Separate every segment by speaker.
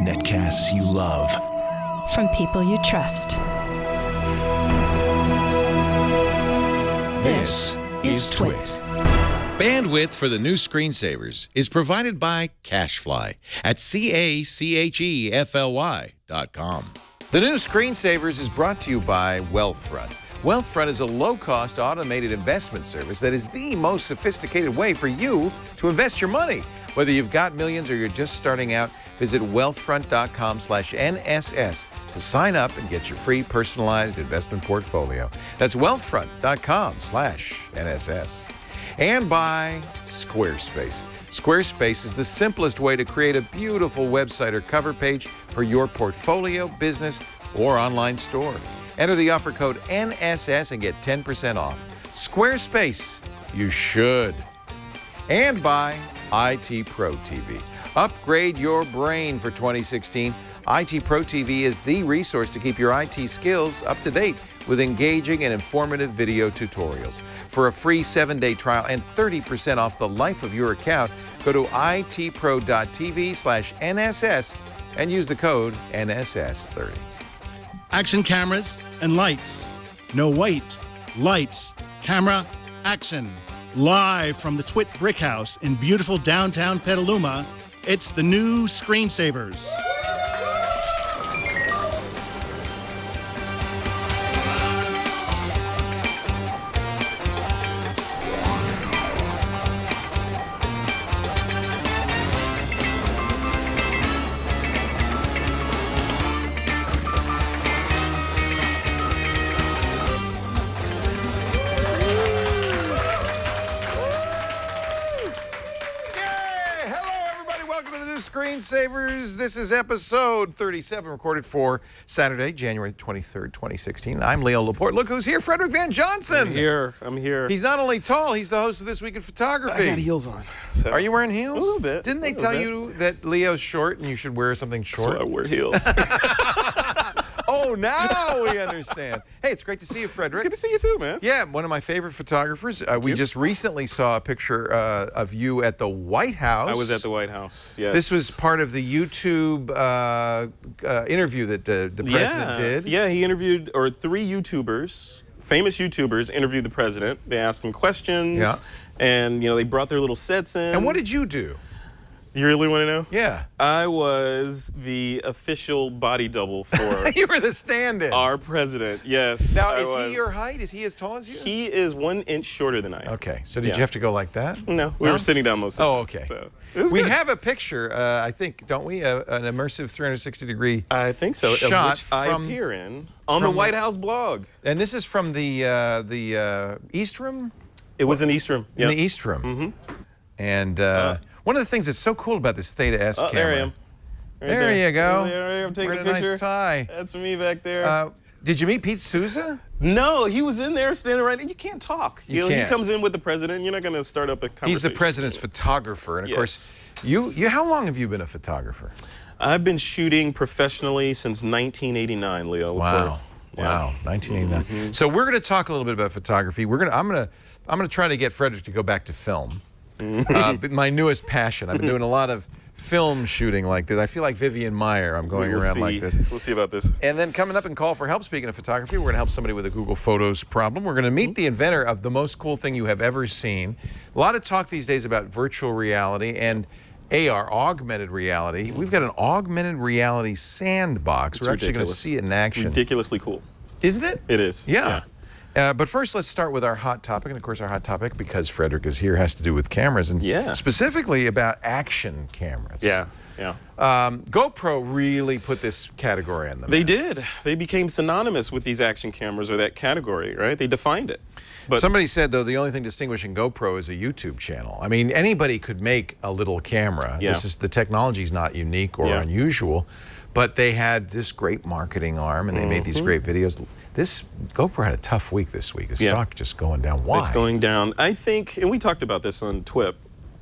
Speaker 1: Netcasts you love.
Speaker 2: From people you trust.
Speaker 1: This is Twit.
Speaker 3: Bandwidth for the new screensavers is provided by CacheFly at CacheFly.com. The new screensavers is brought to you by Wealthfront. Wealthfront is a low-cost automated investment service that is the most sophisticated way for you to invest your money. Whether you've got millions or you're just starting out, visit wealthfront.com/NSS to sign up and get your free personalized investment portfolio. That's wealthfront.com/NSS. And by Squarespace. Squarespace is the simplest way to create a beautiful website or cover page for your portfolio, business, or online store. Enter the offer code NSS and get 10% off. Squarespace, you should. And by IT Pro TV. Upgrade your brain for 2016. IT Pro TV is the resource to keep your IT skills up to date with engaging and informative video tutorials. For a free 7-day trial and 30% off the life of your account, go to itpro.tv/NSS and use the code NSS30.
Speaker 4: Action cameras and lights. No wait. Lights, camera, action. Live from the Twit Brick House in beautiful downtown Petaluma, it's the new Screensavers.
Speaker 3: Screensavers. This is episode 37, recorded for Saturday, January 23rd, 2016. I'm Leo Laporte. Look who's here, Frederick Van Johnson.
Speaker 5: I'm here.
Speaker 3: He's not only tall, he's the host of This Week in Photography.
Speaker 5: I got heels on. So.
Speaker 3: Are you wearing heels?
Speaker 5: A little bit.
Speaker 3: Didn't they tell you that Leo's short and you should wear something short?
Speaker 5: That's why I wear heels.
Speaker 3: Oh, now we understand. Hey, it's great to see you, Frederick.
Speaker 5: It's good to see you too, man.
Speaker 3: Yeah, one of my favorite photographers. We just recently saw a picture of you at the White House.
Speaker 5: I was at the White House, yes.
Speaker 3: This was part of the YouTube interview that the president did.
Speaker 5: Yeah, he interviewed, or 3 YouTubers, famous YouTubers, interviewed the president. They asked him questions, and they brought their little sets in.
Speaker 3: And what did you do?
Speaker 5: You really want to know?
Speaker 3: Yeah.
Speaker 5: I was the official body double for
Speaker 3: You were the stand-in.
Speaker 5: our president, yes.
Speaker 3: Now, is he your height? Is he as tall as you?
Speaker 5: He is 1 inch shorter than I am.
Speaker 3: Okay, so did you have to go like that?
Speaker 5: No, we were sitting down most of the time.
Speaker 3: Oh, okay.
Speaker 5: So, it was
Speaker 3: we
Speaker 5: good.
Speaker 3: have a picture, I think, don't we? An immersive 360-degree
Speaker 5: I think so.
Speaker 3: shot
Speaker 5: which I appear in on the White House blog.
Speaker 3: And this is from the East Room?
Speaker 5: It was in East Room.
Speaker 3: In the East Room. Mm-hmm. And one of the things that's so cool about this Theta S camera.
Speaker 5: There I am.
Speaker 3: There you go.
Speaker 5: There, I'm taking
Speaker 3: Wearing
Speaker 5: a
Speaker 3: a
Speaker 5: picture.
Speaker 3: nice tie.
Speaker 5: That's me back there.
Speaker 3: Did you meet Pete Souza?
Speaker 5: No, he was in there standing right there. You can't talk.
Speaker 3: You
Speaker 5: He
Speaker 3: can't.
Speaker 5: comes in with the president. You're not going to start up a conversation.
Speaker 3: He's the president's photographer. And of course, you how long have you been a photographer?
Speaker 5: I've been shooting professionally since 1989, Leo.
Speaker 3: Wow. Wow, 1989. Mm-hmm. So we're going to talk a little bit about photography. I'm going to try to get Frederick to go back to film. My newest passion. I've been doing a lot of film shooting like this. I feel like Vivian Maier. I'm going around like this.
Speaker 5: We'll see about this.
Speaker 3: And then coming up and call for help, speaking of photography, we're going to help somebody with a Google Photos problem. We're going to meet the inventor of the most cool thing you have ever seen. A lot of talk these days about virtual reality and AR, augmented reality. We've got an augmented reality sandbox. We're actually going to see it in action.
Speaker 5: Ridiculously cool.
Speaker 3: Isn't it?
Speaker 5: It is.
Speaker 3: Yeah. But first, let's start with our hot topic. And of course, our hot topic, because Frederick is here, has to do with cameras, and specifically about action cameras.
Speaker 5: Yeah.
Speaker 3: GoPro really put this category on them.
Speaker 5: They did. They became synonymous with these action cameras, or that category, right? They defined it. But
Speaker 3: somebody said, though, the only thing distinguishing GoPro is a YouTube channel. I mean, anybody could make a little camera.
Speaker 5: Yeah.
Speaker 3: The technology's not unique or unusual, but they had this great marketing arm, and they made these great videos. This GoPro had a tough week this week. The stock just going down. Why?
Speaker 5: It's going down. I think, and we talked about this on TWIP,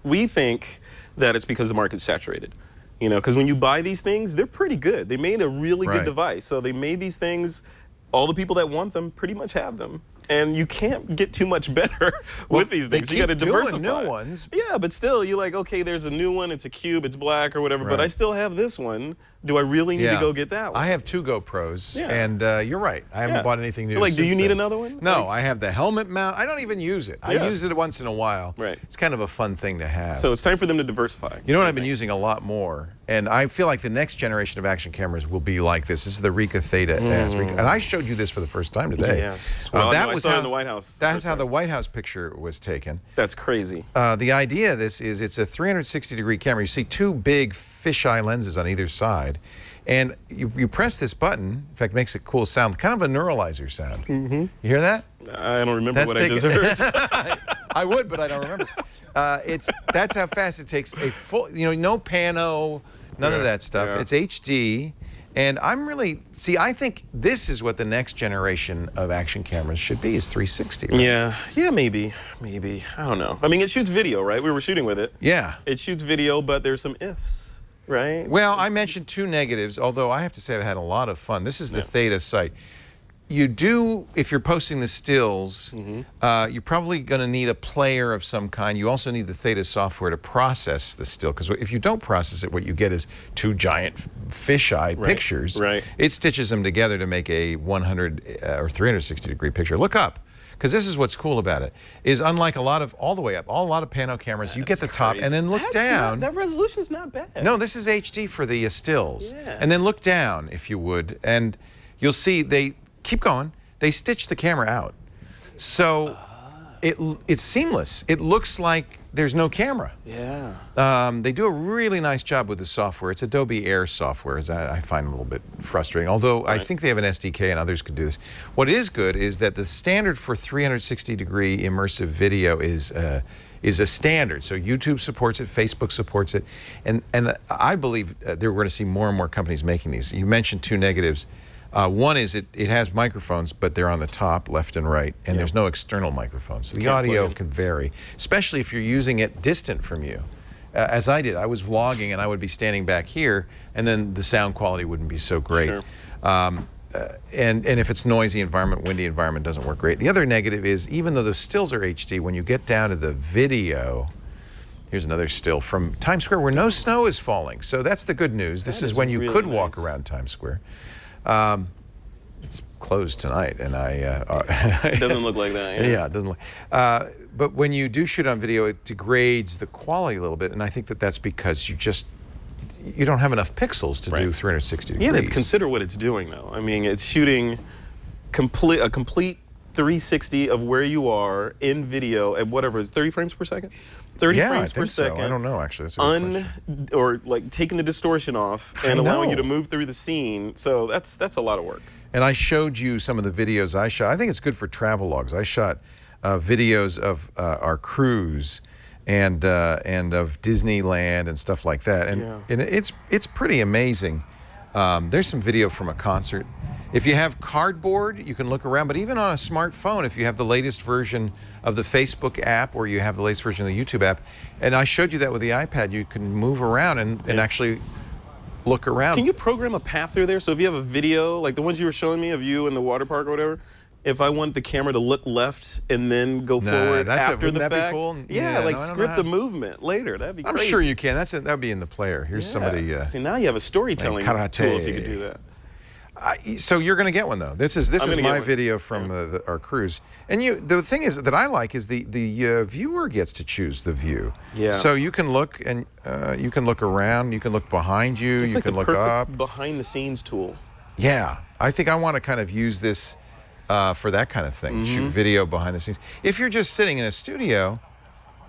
Speaker 5: we think that it's because the market's saturated. Because when you buy these things, they're pretty good. They made a really good device. So they made these things, all the people that want them pretty much have them. and you can't get too much better with these things. You got to diversify.
Speaker 3: New ones.
Speaker 5: Yeah, but still, you're like, okay, there's a new one. It's a cube. It's black or whatever. But I still have this one. Do I really need to go get that one?
Speaker 3: I have 2 GoPros, and you're right. I haven't bought anything new.
Speaker 5: Like, do you need
Speaker 3: then.
Speaker 5: another one?
Speaker 3: No,
Speaker 5: like,
Speaker 3: I have the helmet mount. I don't even use it. I use it once in a while.
Speaker 5: Right.
Speaker 3: It's kind of a fun thing to have.
Speaker 5: So it's time for them to diversify.
Speaker 3: You know what I've been using a lot more, and I feel like the next generation of action cameras will be like this. This is the Ricoh Theta S, and I showed you this for the first time today.
Speaker 5: Yes. Well,
Speaker 3: that
Speaker 5: I
Speaker 3: was
Speaker 5: saw it
Speaker 3: how
Speaker 5: in the White House.
Speaker 3: That's how the White House picture was taken.
Speaker 5: That's crazy.
Speaker 3: The idea of this is it's a 360-degree camera. You see 2 big fisheye lenses on either side. And you press this button, in fact, it makes a cool sound, kind of a neuralizer sound. You hear that?
Speaker 5: I don't remember what I just heard.
Speaker 3: I would, but I don't remember. That's how fast it takes a full, no pano, none of that stuff. It's HD. And I think this is what the next generation of action cameras should be, is 360. Right?
Speaker 5: Yeah, maybe. I don't know. I mean, it shoots video, right? We were shooting with it.
Speaker 3: Yeah.
Speaker 5: It shoots video, but there's some ifs. Right?
Speaker 3: Well, I mentioned 2 negatives, although I have to say I've had a lot of fun. This is the Theta site. You do, if you're posting the stills, you're probably going to need a player of some kind. You also need the Theta software to process the still, because if you don't process it, what you get is 2 giant fisheye pictures.
Speaker 5: Right.
Speaker 3: It stitches them together to make a 100 or 360-degree picture. Look up. Because this is what's cool about it, is unlike a lot of, all the way up, a lot of pano cameras, you get the top and then look down.
Speaker 5: That resolution's not bad.
Speaker 3: No, this is HD for the stills. And then look down, if you would, and you'll see they, keep going, they stitch the camera out. So it's seamless. It looks like there's no camera.
Speaker 5: Yeah.
Speaker 3: They do a really nice job with the software. It's Adobe Air software, as I find a little bit frustrating, although I think they have an SDK and others could do this. What is good is that the standard for 360-degree immersive video is a standard. So YouTube supports it, Facebook supports it, and I believe that we're going to see more and more companies making these. You mentioned 2 negatives. One is it has microphones, but they're on the top, left and right, and there's no external microphones. So the audio can vary, especially if you're using it distant from you. As I did, I was vlogging and I would be standing back here, and then the sound quality wouldn't be so great.
Speaker 5: Sure.
Speaker 3: And if it's noisy environment, windy environment, doesn't work great. The other negative is, even though the stills are HD, when you get down to the video, here's another still from Times Square where no snow is falling. So that's the good news. This is when you
Speaker 5: really
Speaker 3: could
Speaker 5: nice.
Speaker 3: walk around Times Square. It's closed tonight, and
Speaker 5: It doesn't look like that.
Speaker 3: yeah, it doesn't look. But when you do shoot on video, it degrades the quality a little bit, and I think that that's because you don't have enough pixels to do 360 degrees.
Speaker 5: Yeah, consider what it's doing, though. I mean, it's shooting a complete 360 of where you are in video at whatever is 30 frames per second. 30 frames per second.
Speaker 3: So. I don't know, actually. That's a good question.
Speaker 5: Or like taking the distortion off and allowing you to move through the scene. So that's a lot of work.
Speaker 3: And I showed you some of the videos I shot. I think it's good for travel logs. I shot videos of our cruise and of Disneyland and stuff like that. And it's pretty amazing. There's some video from a concert. If you have cardboard, you can look around, but even on a smartphone, if you have the latest version of the Facebook app or you have the latest version of the YouTube app, and I showed you that with the iPad, you can move around and actually look around.
Speaker 5: Can you program a path through there? So if you have a video, like the ones you were showing me of you in the water park or whatever, if I want the camera to look left and then go forward after the fact,
Speaker 3: be cool?
Speaker 5: Yeah, like script the movement later. That'd be crazy.
Speaker 3: I'm sure you can. That'd be in the player. Here's somebody.
Speaker 5: See, now you have a storytelling tool if you could do that.
Speaker 3: So you're going to get one though. This is my video from our cruise, and the thing is that I like is the viewer gets to choose the view.
Speaker 5: Yeah.
Speaker 3: So you can look and you can look around, you can look behind you,
Speaker 5: It's
Speaker 3: you
Speaker 5: like
Speaker 3: can
Speaker 5: the
Speaker 3: look
Speaker 5: perfect
Speaker 3: up.
Speaker 5: behind the scenes tool.
Speaker 3: Yeah, I think I want to kind of use this for that kind of thing. Shoot video behind the scenes. If you're just sitting in a studio,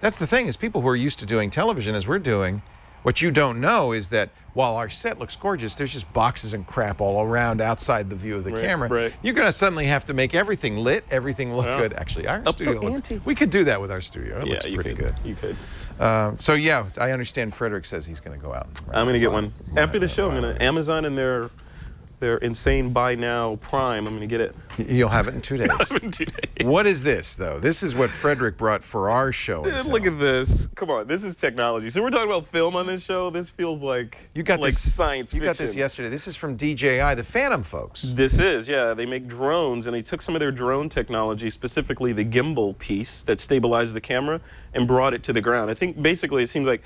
Speaker 3: that's the thing is people who are used to doing television as we're doing. What you don't know is that while our set looks gorgeous, there's just boxes and crap all around outside the view of the camera.
Speaker 5: Right.
Speaker 3: You're going to suddenly have to make everything lit, everything look good. Actually, our studio we could do that with our studio. It looks pretty good.
Speaker 5: You could.
Speaker 3: So yeah, I understand Frederick says he's going to go out.
Speaker 5: I'm going to get one. After the show, I'm going to Amazon and their their insane buy now Prime. I'm going to get it.
Speaker 3: You'll have it in 2 days.
Speaker 5: In 2 days.
Speaker 3: What is this, though? This is what Frederick brought for our show.
Speaker 5: Dude, look at this. Come on, this is technology. So we're talking about film on this show. This feels like science fiction.
Speaker 3: You got this yesterday. This is from DJI, the Phantom folks.
Speaker 5: This is, yeah. They make drones, and they took some of their drone technology, specifically the gimbal piece that stabilized the camera, and brought it to the ground. I think basically it seems like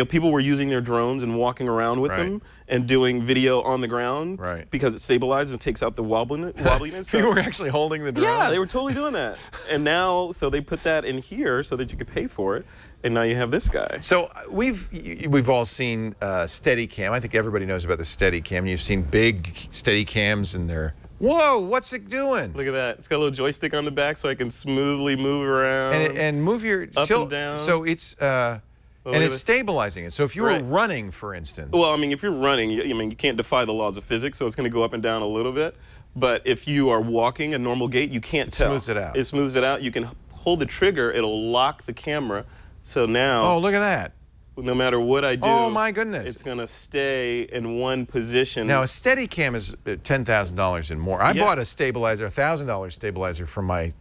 Speaker 5: people were using their drones and walking around with them and doing video on the ground because it stabilizes and takes out the wobbliness.
Speaker 3: So you were actually holding the drone?
Speaker 5: Yeah, they were totally doing that. And now, so they put that in here so that you could pay for it. And now you have this guy.
Speaker 3: So we've all seen Steadicam. I think everybody knows about the Steadicam. You've seen big Steadicams and they're, whoa, what's it doing?
Speaker 5: Look at that. It's got a little joystick on the back so I can smoothly move around.
Speaker 3: And move your
Speaker 5: up and down.
Speaker 3: So it's and it's stabilizing it. So if you were running, for instance.
Speaker 5: Well, I mean, if you're running, you can't defy the laws of physics, so it's going to go up and down a little bit. But if you are walking a normal gait, you can't tell.
Speaker 3: It smooths it out.
Speaker 5: It smooths it out. You can hold the trigger. It'll lock the camera. So now.
Speaker 3: Oh, look at that.
Speaker 5: No matter what I do.
Speaker 3: Oh, my goodness.
Speaker 5: It's going to stay in one position.
Speaker 3: Now, a Steadicam is $10,000 and more. I bought a stabilizer, $1,000 stabilizer for my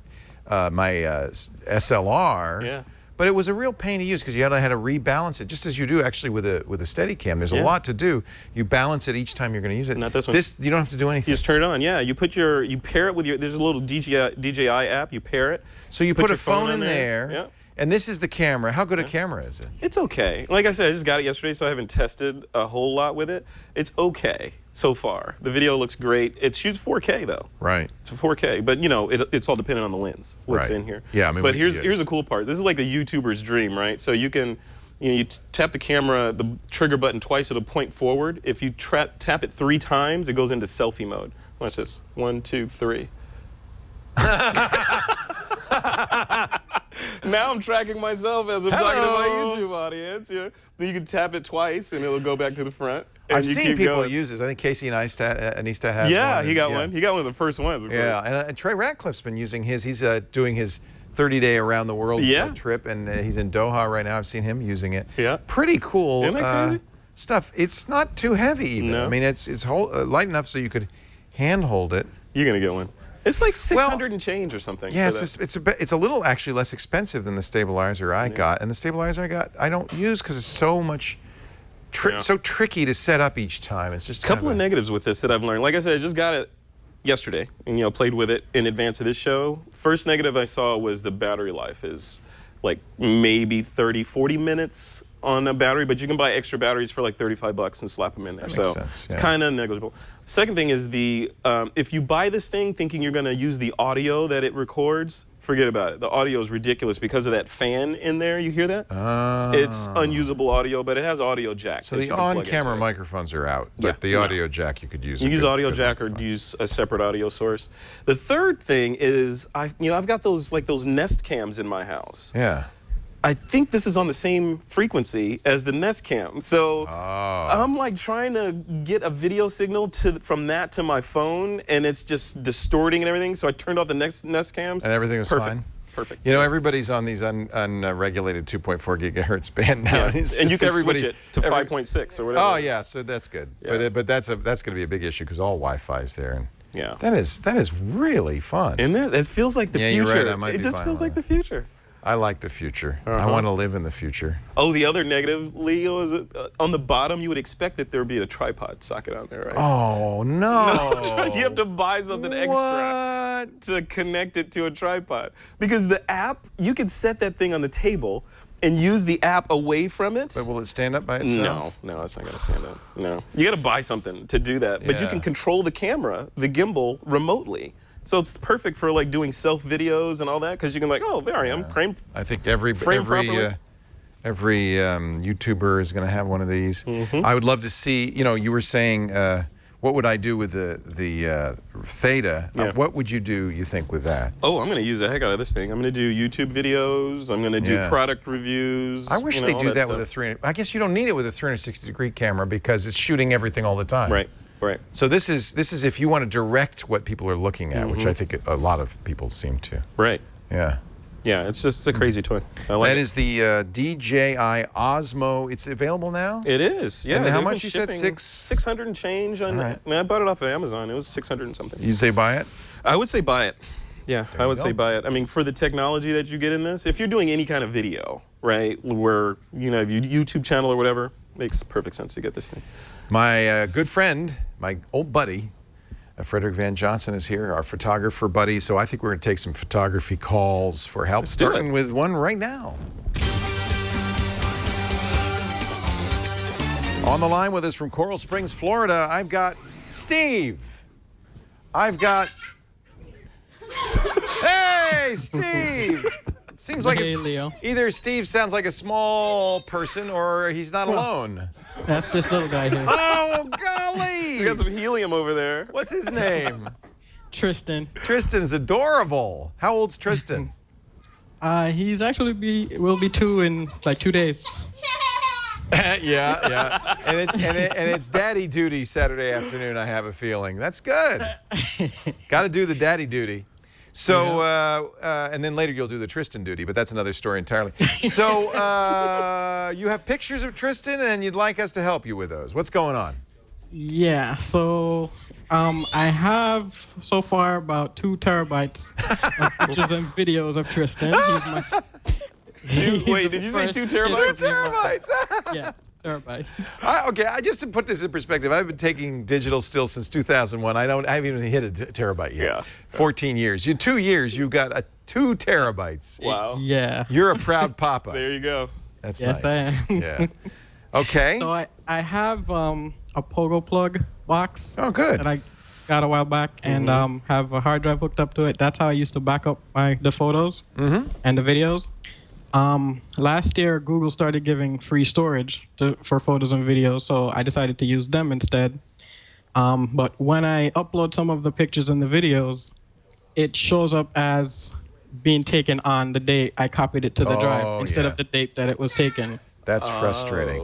Speaker 3: SLR.
Speaker 5: Yeah.
Speaker 3: But it was a real pain to use because you had to rebalance it, just as you do actually with a Steadicam. There's a lot to do. You balance it each time you're going to use it.
Speaker 5: Not this one.
Speaker 3: This, you don't have to do anything.
Speaker 5: You just turn it on. Yeah, you pair it with your. There's a little DJI app. You pair it.
Speaker 3: So you put a phone in there. Yeah. And this is the camera. How good a camera is it?
Speaker 5: It's okay. Like I said, I just got it yesterday, so I haven't tested a whole lot with it. It's okay so far. The video looks great. It shoots 4K though.
Speaker 3: Right.
Speaker 5: It's a 4K, but it's all dependent on the lens. What's in here?
Speaker 3: Yeah, I mean.
Speaker 5: But here's the cool part. This is like the YouTuber's dream, right? So you can, you tap the camera, the trigger button twice, it'll point forward. If you tap it 3 times, it goes into selfie mode. Watch this. 1, 2, 3. Now I'm tracking myself as I'm talking to my YouTube audience. Yeah. Then you can tap it twice and it'll go back to the front. And
Speaker 3: I've seen people use this. I think Casey Neistat has one.
Speaker 5: Yeah, he got one. He got one of the first ones, of course.
Speaker 3: Yeah, and Trey Ratcliffe's been using his. He's doing his 30-day around the world trip, and he's in Doha right now. I've seen him using it.
Speaker 5: Yeah.
Speaker 3: Pretty cool.
Speaker 5: Isn't that crazy?
Speaker 3: Stuff. It's not too heavy even.
Speaker 5: No.
Speaker 3: I mean, it's light enough so you could hand hold it.
Speaker 5: You're going to get one. It's like 600 and change or something.
Speaker 3: Yeah, it's a little actually less expensive than the stabilizer I got, and the stabilizer I got I don't use because it's so much so tricky to set up each time. It's just
Speaker 5: a couple of negatives with this that I've learned. Like I said, I just got it yesterday and played with it in advance of this show. First negative I saw was the battery life is like maybe 30-40 minutes on a battery, but you can buy extra batteries for like $35 and slap them in there.
Speaker 3: That makes sense,
Speaker 5: it's kind of negligible. Second thing is if you buy this thing thinking you're going to use the audio that it records, forget about it. The audio is ridiculous because of that fan in there. You hear that? It's unusable audio, but it has audio jack.
Speaker 3: So the on-camera microphones are out, but the audio jack you could use.
Speaker 5: You use audio jack or use a separate audio source. The third thing is I've got those Nest cams in my house.
Speaker 3: Yeah.
Speaker 5: I think this is on the same frequency as the Nest Cam. So I'm like trying to get a video signal from that to my phone, and it's just distorting and everything. So I turned off the Nest Cams.
Speaker 3: And everything was fine?
Speaker 5: Perfect.
Speaker 3: Everybody's on these unregulated 2.4 gigahertz band now.
Speaker 5: Yeah. And you can switch it to 5.6 or whatever.
Speaker 3: Oh, yeah, so that's good. Yeah. But that's going to be a big issue because all Wi-Fi's there. And
Speaker 5: yeah.
Speaker 3: That is really fun.
Speaker 5: Isn't it? It feels like the future.
Speaker 3: You're right.
Speaker 5: It just feels like the future.
Speaker 3: I like the future. I want to live in the future.
Speaker 5: Oh, the other negative, Leo, is on the bottom, you would expect that there would be a tripod socket on there, right?
Speaker 3: Oh, no.
Speaker 5: You have to buy something extra to connect it to a tripod. Because the app, you can set that thing on the table and use the app away from it.
Speaker 3: But will it stand up by itself?
Speaker 5: No, it's not going to stand up. No. You got to buy something to do that. But you can control the camera, the gimbal, remotely. So it's perfect for like doing self videos and all that because you can like, oh, there I am.
Speaker 3: I think every YouTuber is going to have one of these. I would love to see. You were saying, what would I do with the Theta? What would you do? You think with that?
Speaker 5: Oh, I'm going to use the heck out of this thing. I'm going to do YouTube videos. I'm going to do product reviews.
Speaker 3: I wish they do that with a 300. I guess you don't need it with a 360-degree camera because it's shooting everything all the time.
Speaker 5: Right. Right.
Speaker 3: So this is if you want to direct what people are looking at, which I think a lot of people seem to.
Speaker 5: Right.
Speaker 3: Yeah.
Speaker 5: Yeah, it's a crazy toy. I like
Speaker 3: That
Speaker 5: it.
Speaker 3: is the DJI Osmo. It's available now?
Speaker 5: It is, yeah.
Speaker 3: And how
Speaker 5: they've
Speaker 3: much
Speaker 5: been
Speaker 3: you said?
Speaker 5: shipping 600 and change. On
Speaker 3: All right.
Speaker 5: I bought it off of Amazon. It was 600 and something.
Speaker 3: You say buy it?
Speaker 5: I would say buy it. Yeah, I would
Speaker 3: go.
Speaker 5: say buy it. I mean, for the technology that you get in this, if you're doing any kind of video, right, where, you know, YouTube channel or whatever, makes perfect sense to get this thing.
Speaker 3: My good friend, my old buddy, Frederick Van Johnson is here, our photographer buddy. So I think we're going to take some photography calls for help,
Speaker 5: do it.
Speaker 3: starting with one right now. On the line with us from Coral Springs, Florida, I've got Steve. I've got... Hey, Steve! Seems like
Speaker 1: Hey, Leo.
Speaker 3: either Steve sounds like a small person or he's not alone.
Speaker 1: That's this little guy here.
Speaker 3: Oh, golly!
Speaker 5: You got some helium over there.
Speaker 3: What's his name?
Speaker 1: Tristan.
Speaker 3: Tristan's adorable. How old's Tristan?
Speaker 1: He's actually will be 2 in like 2 days.
Speaker 3: yeah. And it's daddy duty Saturday afternoon, I have a feeling. That's good. Got to do the daddy duty. So, and then later you'll do the Tristan duty, but that's another story entirely. So, you have pictures of Tristan and you'd like us to help you with those. What's going on?
Speaker 1: Yeah. So, I have so far about 2 terabytes of pictures and videos of Tristan.
Speaker 5: Wait, did you say 2 terabytes?
Speaker 3: 2 terabytes!
Speaker 1: Yes, terabytes.
Speaker 3: Just to put this in perspective, I've been taking digital still since 2001. I haven't even hit a terabyte yet.
Speaker 5: Yeah.
Speaker 3: 14 years. 2 years, you've got 2 terabytes.
Speaker 5: Wow.
Speaker 1: Yeah.
Speaker 3: You're a proud papa.
Speaker 5: There you go.
Speaker 3: That's
Speaker 1: Yes,
Speaker 3: nice.
Speaker 1: I am.
Speaker 3: Yeah. Okay.
Speaker 1: So I have a Pogo plug box
Speaker 3: Oh, good.
Speaker 1: that I got a while back and have a hard drive hooked up to it. That's how I used to back up the photos and the videos. Last year, Google started giving free storage for photos and videos, so I decided to use them instead. But when I upload some of the pictures and the videos, it shows up as being taken on the date I copied it to the drive instead of the date that it was taken.
Speaker 3: That's frustrating.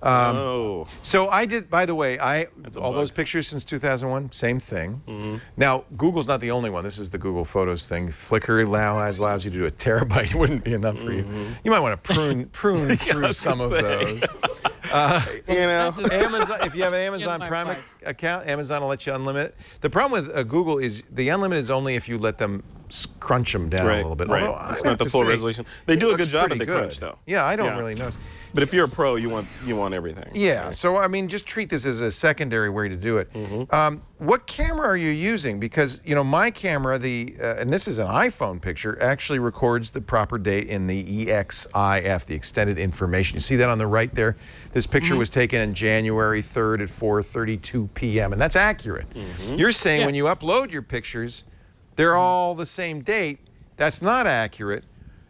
Speaker 5: Oh.
Speaker 3: So I did, by the way,
Speaker 5: a
Speaker 3: all
Speaker 5: bug.
Speaker 3: those pictures since 2001, same thing. Now, Google's not the only one. This is the Google Photos thing. Flickr allows you to do a terabyte. It wouldn't be enough for you. You might want to prune through some of those.
Speaker 5: You know,
Speaker 3: Amazon, if you have an Amazon
Speaker 1: my
Speaker 3: Prime
Speaker 1: pipe.
Speaker 3: account, Amazon will let you unlimited. The problem with Google is the unlimited is only if you let them crunch them down a little bit.
Speaker 5: Right.
Speaker 3: Although I
Speaker 5: It's
Speaker 3: have
Speaker 5: not the
Speaker 3: to
Speaker 5: full
Speaker 3: say,
Speaker 5: resolution. They
Speaker 3: it
Speaker 5: do a
Speaker 3: looks
Speaker 5: good job at
Speaker 3: pretty
Speaker 5: the
Speaker 3: good.
Speaker 5: crunch, though.
Speaker 3: Yeah, I don't really notice.
Speaker 5: But if you're a pro, you want everything.
Speaker 3: Yeah, so I mean, just treat this as a secondary way to do it. What camera are you using? Because my camera, and this is an iPhone picture, actually records the proper date in the EXIF, the extended information. You see that on the right there? This picture was taken on January 3rd at 4:32 p.m. and that's accurate. You're saying when you upload your pictures, they're all the same date. That's not accurate.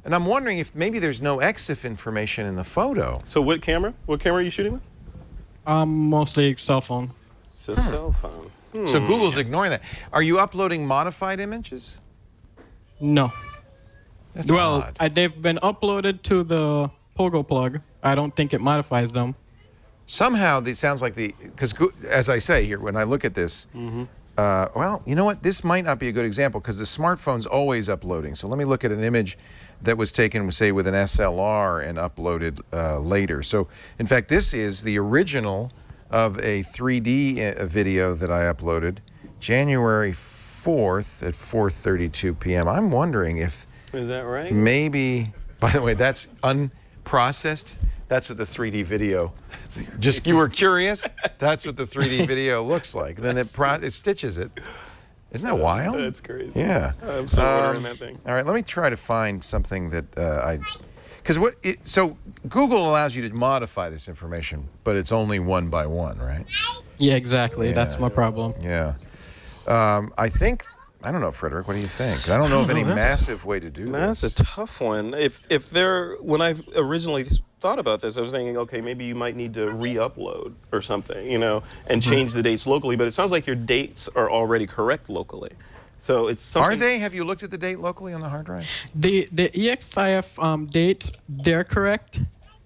Speaker 3: And I'm wondering if maybe there's no EXIF information in the photo.
Speaker 5: So what camera? What camera are you shooting with?
Speaker 1: Mostly cell phone.
Speaker 5: It's a cell phone.
Speaker 3: So Google's ignoring that. Are you uploading modified images?
Speaker 1: No.
Speaker 3: That's
Speaker 1: Well,
Speaker 3: odd.
Speaker 1: they've been uploaded to the Pogo plug. I don't think it modifies them.
Speaker 3: Somehow it sounds like because as I say here, when I look at this, well, you know what? This might not be a good example because the smartphone's always uploading. So let me look at an image that was taken, say, with an SLR and uploaded later. So, in fact, this is the original of a 3D video that I uploaded January 4th at 4:32 p.m. I'm wondering if
Speaker 5: Is that right?
Speaker 3: maybe, by the way, that's unprocessed. That's what the 3D video. Just you were curious. That's what the 3D video looks like. Then it stitches it. Isn't that wild?
Speaker 5: That's crazy.
Speaker 3: Yeah.
Speaker 5: I'm so ordering that thing.
Speaker 3: All right, let me try to find something that so Google allows you to modify this information, but it's only one by one, right?
Speaker 1: Yeah, exactly. That's
Speaker 3: Yeah.
Speaker 1: my problem.
Speaker 3: Yeah. I don't know, Frederick. What do you think? I don't know of any massive way to do
Speaker 5: That's
Speaker 3: this.
Speaker 5: a tough one. When I originally thought about this, I was thinking, okay, maybe you might need to re-upload or something, and change the dates locally. But it sounds like your dates are already correct locally. So it's something.
Speaker 3: Are they? Have you looked at the date locally on the hard drive?
Speaker 1: The EXIF dates, they're correct.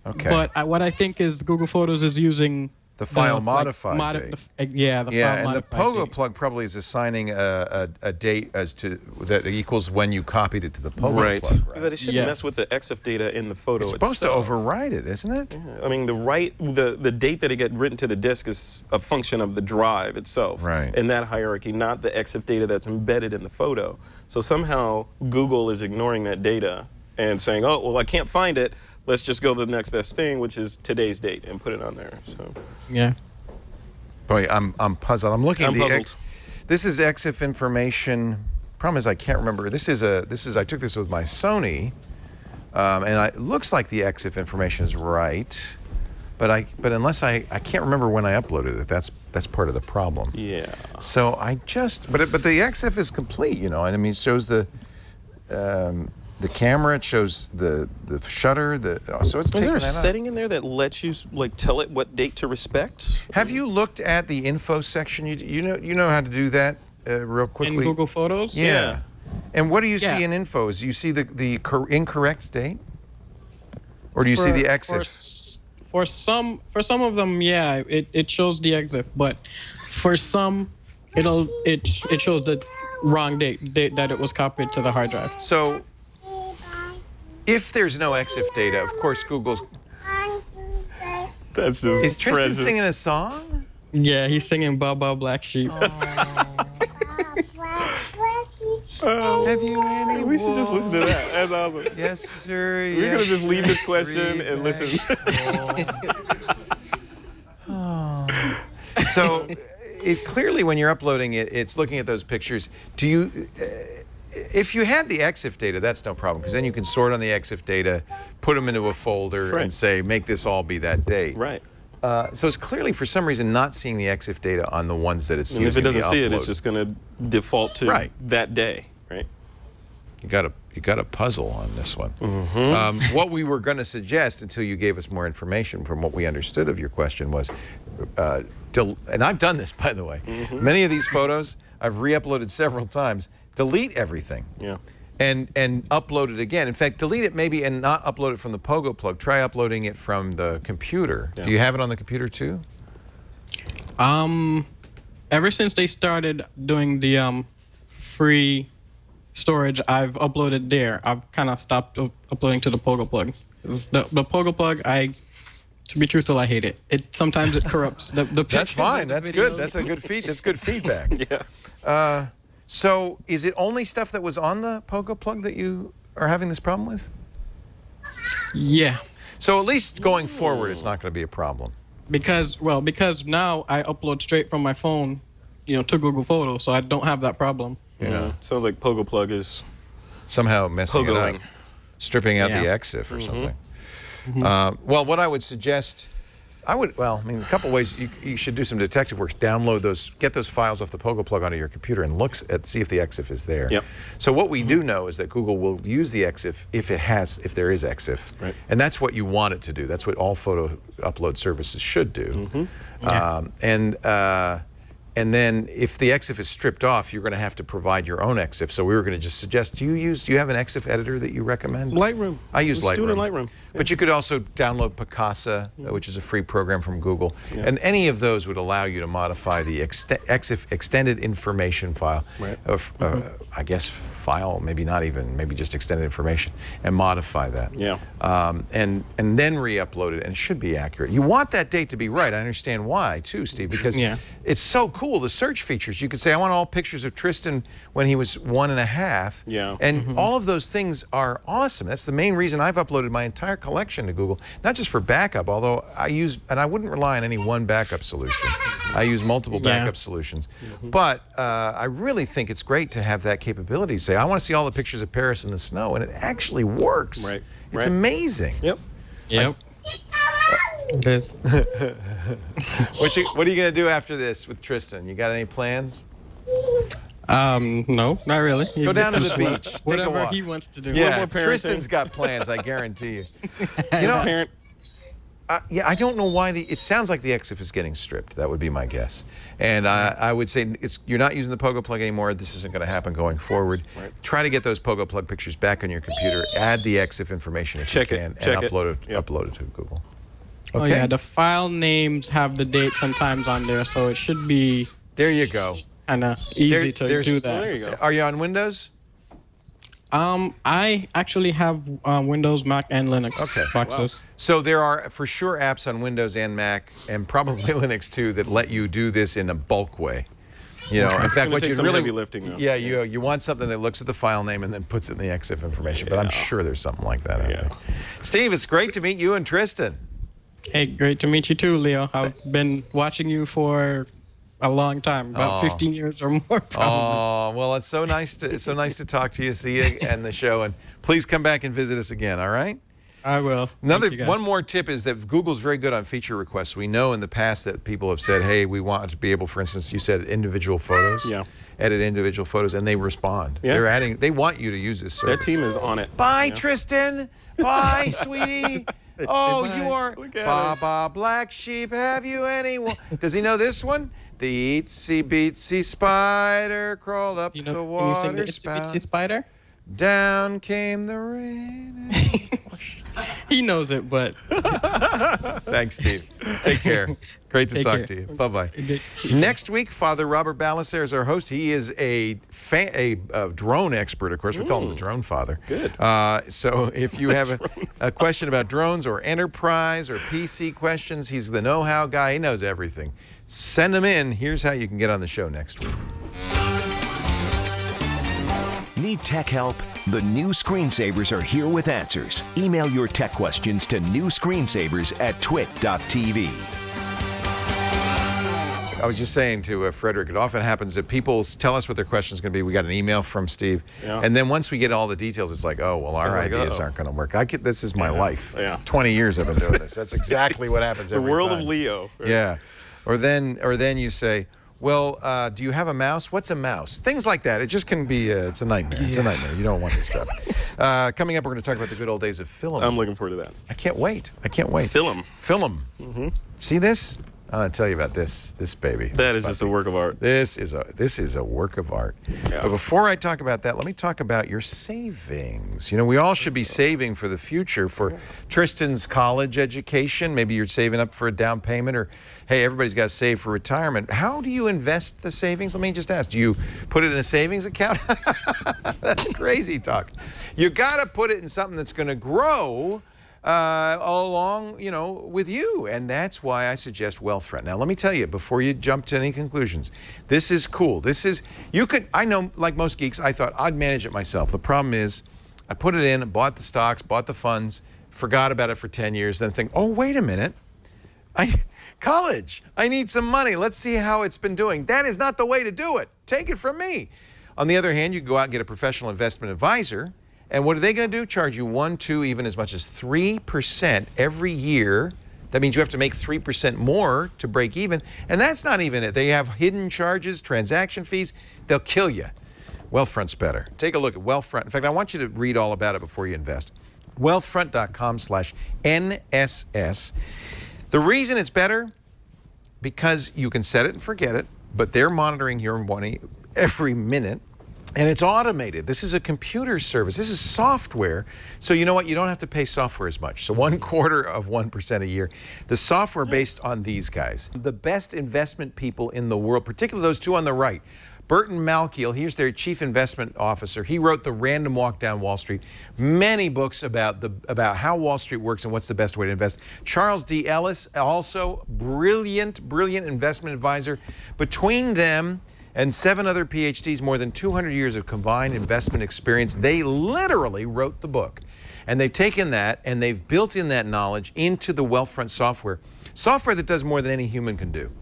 Speaker 3: Okay.
Speaker 1: But what I think is Google Photos is using
Speaker 3: the file
Speaker 1: like,
Speaker 3: modified date.
Speaker 1: Yeah, the
Speaker 3: Yeah,
Speaker 1: file
Speaker 3: and the
Speaker 1: modified
Speaker 3: pogo
Speaker 1: date.
Speaker 3: plug probably is assigning a date as to that equals when you copied it to the pogo
Speaker 5: Right.
Speaker 3: plug. Right.
Speaker 5: But it shouldn't mess with the EXIF data in the photo
Speaker 3: It's supposed to
Speaker 5: itself.
Speaker 3: override it, isn't it?
Speaker 5: I mean, the date that it get written to the disk is a function of the drive itself.
Speaker 3: Right.
Speaker 5: In that hierarchy, not the EXIF data that's embedded in the photo. So somehow Google is ignoring that data and saying, oh, well, I can't find it. Let's just go to the next best thing, which is today's date, and put it on there. So.
Speaker 1: Yeah.
Speaker 3: Boy, I'm puzzled. I'm looking at
Speaker 5: I'm
Speaker 3: the
Speaker 5: puzzled.
Speaker 3: this is EXIF information. Problem is I can't remember. This is I took this with my Sony, and it looks like the EXIF information is right, but unless I can't remember when I uploaded it. That's part of the problem.
Speaker 5: Yeah.
Speaker 3: So I just but the EXIF is complete, and I mean it shows the camera, it shows the shutter, so it's
Speaker 5: Is
Speaker 3: taking
Speaker 5: there a
Speaker 3: that out.
Speaker 5: setting in there that lets you like tell it what date to respect?
Speaker 3: Have you looked at the info section? You know how to do that real quickly?
Speaker 1: In Google Photos?
Speaker 3: Yeah. And what do you
Speaker 1: Yeah.
Speaker 3: see in infos? Do you see the incorrect date? Or do you see the EXIF?
Speaker 1: For some of them, yeah, it shows the EXIF, but for some, it shows the wrong date that it was copied to the hard drive.
Speaker 3: So if there's no EXIF data, of course Google's...
Speaker 5: That's just
Speaker 3: Is Tristan singing a song?
Speaker 1: Yeah, he's singing "Baba Black Sheep."
Speaker 3: Have you any
Speaker 5: We should just listen to that. That's awesome.
Speaker 3: Yes, sir.
Speaker 5: We're gonna just leave this question and listen.
Speaker 3: So, clearly, when you're uploading it, it's looking at those pictures. Do you, if you had the EXIF data, that's no problem, because then you can sort on the EXIF data, put them into a folder,
Speaker 5: Right.
Speaker 3: and say, make this all be that date.
Speaker 5: Right.
Speaker 3: So it's clearly, for some reason, not seeing the EXIF data on the ones that it's
Speaker 5: And if
Speaker 3: using.
Speaker 5: it doesn't
Speaker 3: the
Speaker 5: see it, it's
Speaker 3: upload.
Speaker 5: just gonna default to
Speaker 3: Right.
Speaker 5: that day. Right.
Speaker 3: You got a puzzle on this one.
Speaker 5: Mm-hmm.
Speaker 3: What we were going to suggest, until you gave us more information from what we understood of your question, was, and I've done this, by the way.
Speaker 5: Mm-hmm.
Speaker 3: Many of these photos I've re-uploaded several times. Delete everything.
Speaker 5: Yeah.
Speaker 3: And upload it again. In fact, delete it maybe and not upload it from the pogo plug. Try uploading it from the computer.
Speaker 5: Yeah.
Speaker 3: Do you have it on the computer too?
Speaker 1: Ever since they started doing the free storage, I've uploaded there. I've kind of stopped uploading to the pogo plug. 'Cause the pogo plug, to be truthful, I hate it. Sometimes it corrupts the pictures.
Speaker 3: That's fine.
Speaker 1: and the
Speaker 3: That's good.
Speaker 1: videos.
Speaker 3: That's good feedback.
Speaker 5: Yeah.
Speaker 3: So is it only stuff that was on the pogo plug that you are having this problem with?
Speaker 1: Yeah,
Speaker 3: So at least going forward, it's not going to be a problem.
Speaker 1: because now I upload straight from my phone, to Google Photos, so I don't have that problem.
Speaker 3: Yeah.
Speaker 5: Sounds like Pogo Plug is
Speaker 3: Somehow messing it
Speaker 5: Pogoing.
Speaker 3: up, stripping out the
Speaker 1: Yeah.
Speaker 3: EXIF or something. Well, what I would suggest, a couple ways. You should do some detective work. Download those, get those files off the pogo plug onto your computer, and see if the EXIF is there.
Speaker 5: Yep.
Speaker 3: So what we do know is that Google will use the EXIF if there is EXIF,
Speaker 5: Right.
Speaker 3: and that's what you want it to do. That's what all photo upload services should do. And then if the EXIF is stripped off, you're going to have to provide your own EXIF. So we were going to just suggest, do you have an EXIF editor that you recommend?
Speaker 5: Lightroom.
Speaker 3: I use
Speaker 5: Let's
Speaker 3: Lightroom.
Speaker 5: do it in Lightroom.
Speaker 3: But you could also download Picasa, which is a free program from Google.
Speaker 5: Yeah.
Speaker 3: And any of those would allow you to modify the EXIF extended information file.
Speaker 5: Right.
Speaker 3: I guess file, maybe not even, maybe just extended information, and modify that.
Speaker 5: Yeah.
Speaker 3: And then re-upload it, and it should be accurate. You want that date to be right. I understand why, too, Steve, because it's so cool, the search features. You could say, I want all pictures of Tristan when he was 1.5.
Speaker 5: Yeah.
Speaker 3: And all of those things are awesome. That's the main reason I've uploaded my entire collection to Google, not just for backup, although I wouldn't rely on any one backup solution. I use multiple backup solutions. But I really think it's great to have that capability. Say, I want to see all the pictures of Paris in the snow, and it actually works.
Speaker 5: Right.
Speaker 3: It's amazing.
Speaker 5: Yep.
Speaker 1: Yep. It is.
Speaker 3: What are you going to do after this with Tristan? You got any plans?
Speaker 1: No, not really.
Speaker 3: Go down to the beach. Take a
Speaker 1: Whatever
Speaker 3: walk.
Speaker 1: he wants to do.
Speaker 3: Yeah,
Speaker 5: more parenting.
Speaker 3: Tristan's got plans, I guarantee you. You know,
Speaker 5: Parent.
Speaker 3: I don't know why it sounds like the EXIF is getting stripped. That would be my guess. And I would say you're not using the pogo plug anymore. This isn't going to happen going forward.
Speaker 5: Right.
Speaker 3: Try to get those pogo plug pictures back on your computer. Add the EXIF information if
Speaker 5: Check
Speaker 3: you
Speaker 5: it.
Speaker 3: can,
Speaker 5: Check
Speaker 3: and
Speaker 5: it.
Speaker 3: upload it.
Speaker 5: Yep.
Speaker 3: Upload it to Google.
Speaker 1: Oh yeah, the file names have the date sometimes on there, so it should be
Speaker 3: There you go.
Speaker 1: kind of easy to do that.
Speaker 5: Oh, there you go.
Speaker 3: Are you on Windows?
Speaker 1: I actually have Windows, Mac, and Linux boxes.
Speaker 3: So there are for sure apps on Windows and Mac, and probably Linux too, that let you do this in a bulk way. You know, in fact, what you
Speaker 5: some
Speaker 3: really
Speaker 5: heavy lifting, though.
Speaker 3: yeah, you want something that looks at the file name and then puts it in the EXIF information. But I'm sure there's something like that out there. Steve, it's great to meet you and Tristan.
Speaker 1: Hey, great to meet you too, Leo. I've been watching you for a long time, about 15 years or more, probably.
Speaker 3: Oh, well, it's so nice to talk to you, see you, and the show. And please come back and visit us again. All right.
Speaker 1: I will.
Speaker 3: One more tip is that Google's very good on feature requests. We know in the past that people have said, hey, we want to be able, for instance, you said individual photos.
Speaker 5: Yeah.
Speaker 3: Edit individual photos, and they respond. Yeah. They want you to use this service.
Speaker 5: That team is on it.
Speaker 3: Bye, Tristan. Bye, sweetie. Oh,
Speaker 1: Bye.
Speaker 3: you are Baba Black Sheep. Have you anyone? Does he know this one? The itsy bitsy spider crawled up the
Speaker 1: Can you
Speaker 3: water
Speaker 1: sing the Itsy
Speaker 3: spout.
Speaker 1: Bitsy Spider?
Speaker 3: Down came the rain.
Speaker 1: He knows it, but
Speaker 3: Thanks, Steve. Take care. Great to
Speaker 1: Take
Speaker 3: talk
Speaker 1: care.
Speaker 3: to you. Bye-bye. Next week, Father Robert Ballester is our host. He is a drone expert, of course. We call him the Drone Father.
Speaker 5: Good.
Speaker 3: So if you have a question about drones or enterprise or PC questions, he's the know-how guy. He knows everything. Send them in. Here's how you can get on the show next week.
Speaker 6: Need tech help? The new screensavers are here with answers. Email your tech questions to newscreensavers@twit.tv.
Speaker 3: I was just saying to Frederick, it often happens that people tell us what their question is going to be. We got an email from Steve, and then once we get all the details, it's like, oh, well, our ideas aren't going to work. This is my life. 20 years I've been doing this. That's exactly what happens every time.
Speaker 5: The world of Leo. Right?
Speaker 3: Yeah. Or then you say, well, do you have a mouse? What's a mouse? Things like that. It just can be, it's a nightmare. It's a nightmare. You don't want this job. Coming up, we're going to talk about the good old days of film.
Speaker 5: I'm looking forward to that.
Speaker 3: I can't wait.
Speaker 5: Film.
Speaker 3: Mm-hmm. See this? I'm going to tell you about this baby.
Speaker 5: That is just a work of art.
Speaker 3: This is a work of art. Yeah. But before I talk about that, let me talk about your savings. You know, we all should be saving for the future, for Tristan's college education. Maybe you're saving up for a down payment, or hey, everybody's got to save for retirement. How do you invest the savings? Let me just ask. Do you put it in a savings account? That's crazy talk. You got to put it in something that's going to grow along, with you. And that's why I suggest Wealthfront. Now, let me tell you, before you jump to any conclusions, this is cool. I know, like most geeks, I thought I'd manage it myself. The problem is I put it in, bought the stocks, bought the funds, forgot about it for 10 years, then think, oh, wait a minute. College, I need some money. Let's see how it's been doing. That is not the way to do it. Take it from me. On the other hand, you can go out and get a professional investment advisor. And what are they going to do? Charge you 1%, 2%, even as much as 3% every year. That means you have to make 3% more to break even. And that's not even it. They have hidden charges, transaction fees. They'll kill you. Wealthfront's better. Take a look at Wealthfront. In fact, I want you to read all about it before you invest. Wealthfront.com/NSS. The reason it's better, because you can set it and forget it, but they're monitoring your money every minute. And it's automated. This is a computer service. This is software. So you know what? You don't have to pay software as much. So 0.25% a year. The software based on these guys. The best investment people in the world, particularly those two on the right. Burton Malkiel, here's their chief investment officer. He wrote The Random Walk Down Wall Street. Many books about how Wall Street works and what's the best way to invest. Charles D. Ellis, also brilliant investment advisor. Between them and 7 other PhDs, more than 200 years of combined investment experience. They literally wrote the book. And they've taken that and they've built in that knowledge into the Wealthfront software that does more than any human can do.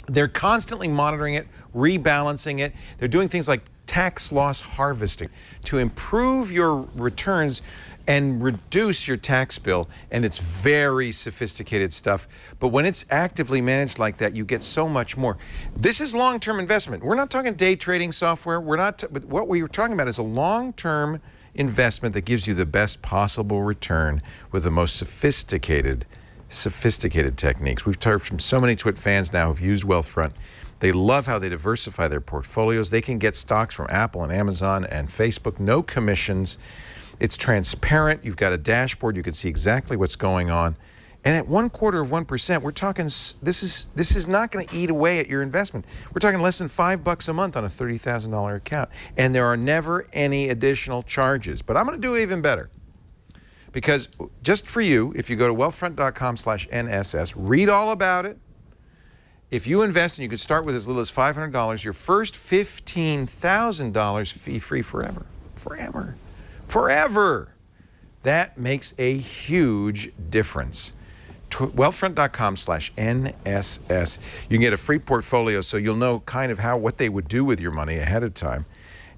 Speaker 3: They're constantly monitoring it, rebalancing it. They're doing things like tax loss harvesting to improve your returns and reduce your tax bill, and it's very sophisticated stuff. But when it's actively managed like that, you get so much more. This is long-term investment. We're not talking day trading software. What we were talking about is a long-term investment that gives you the best possible return with the most sophisticated techniques. We've heard from so many Twit fans now who've used Wealthfront. They love how they diversify their portfolios. They can get stocks from Apple and Amazon and Facebook, no commissions. It's transparent. You've got a dashboard. You can see exactly what's going on. And at 0.25%, we're talking, this is not going to eat away at your investment. We're talking less than $5 a month on a $30,000 account. And there are never any additional charges. But I'm going to do even better. Because just for you, if you go to wealthfront.com/NSS, read all about it. If you invest, and you could start with as little as $500, your first $15,000 fee-free forever. Forever. Forever. That makes a huge difference. Wealthfront.com/NSS. You can get a free portfolio so you'll know kind of what they would do with your money ahead of time.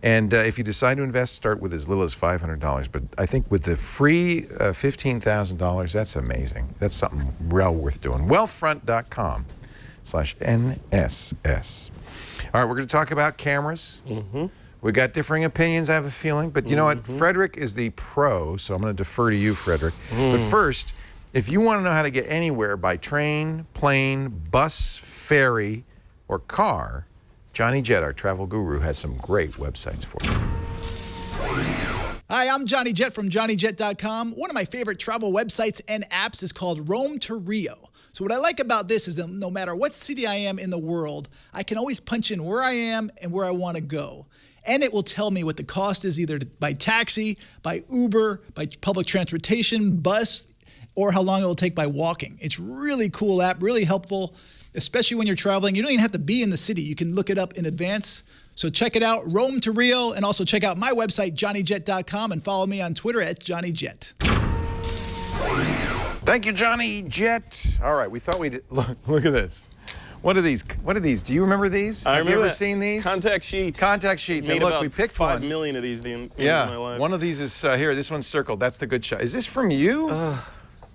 Speaker 3: And if you decide to invest, start with as little as $500. But I think with the free $15,000, that's amazing. That's something well worth doing. Wealthfront.com/NSS. All right, we're going to talk about cameras. We got differing opinions, I have a feeling. But you know what? Frederick is the pro, so I'm going to defer to you, Frederick. But first, if you want to know how to get anywhere by train, plane, bus, ferry, or car, Johnny Jett, our travel guru, has some great websites for you.
Speaker 7: Hi, I'm Johnny Jett from JohnnyJett.com. One of my favorite travel websites and apps is called Rome to Rio. So what I like about this is that no matter what city I am in the world, I can always punch in where I am and where I want to go. And it will tell me what the cost is either by taxi, by Uber, by public transportation, bus, or how long it will take by walking. It's really cool app, really helpful, especially when you're traveling. You don't even have to be in the city. You can look it up in advance. So check it out, Rome to Rio, and also check out my website, JohnnyJett.com, and follow me on Twitter at JohnnyJett.
Speaker 3: Thank you, Johnny Jett. All right, we thought we'd look at this. What are these? What are these? Do you remember these? Have you ever seen these?
Speaker 5: Contact sheets.
Speaker 3: Contact sheets.
Speaker 5: Made
Speaker 3: and look,
Speaker 5: about
Speaker 3: we picked
Speaker 5: 5
Speaker 3: one.
Speaker 5: million of these in
Speaker 3: Yeah,
Speaker 5: my life.
Speaker 3: one of these is here. This one's circled. That's the good shot. Is this from you?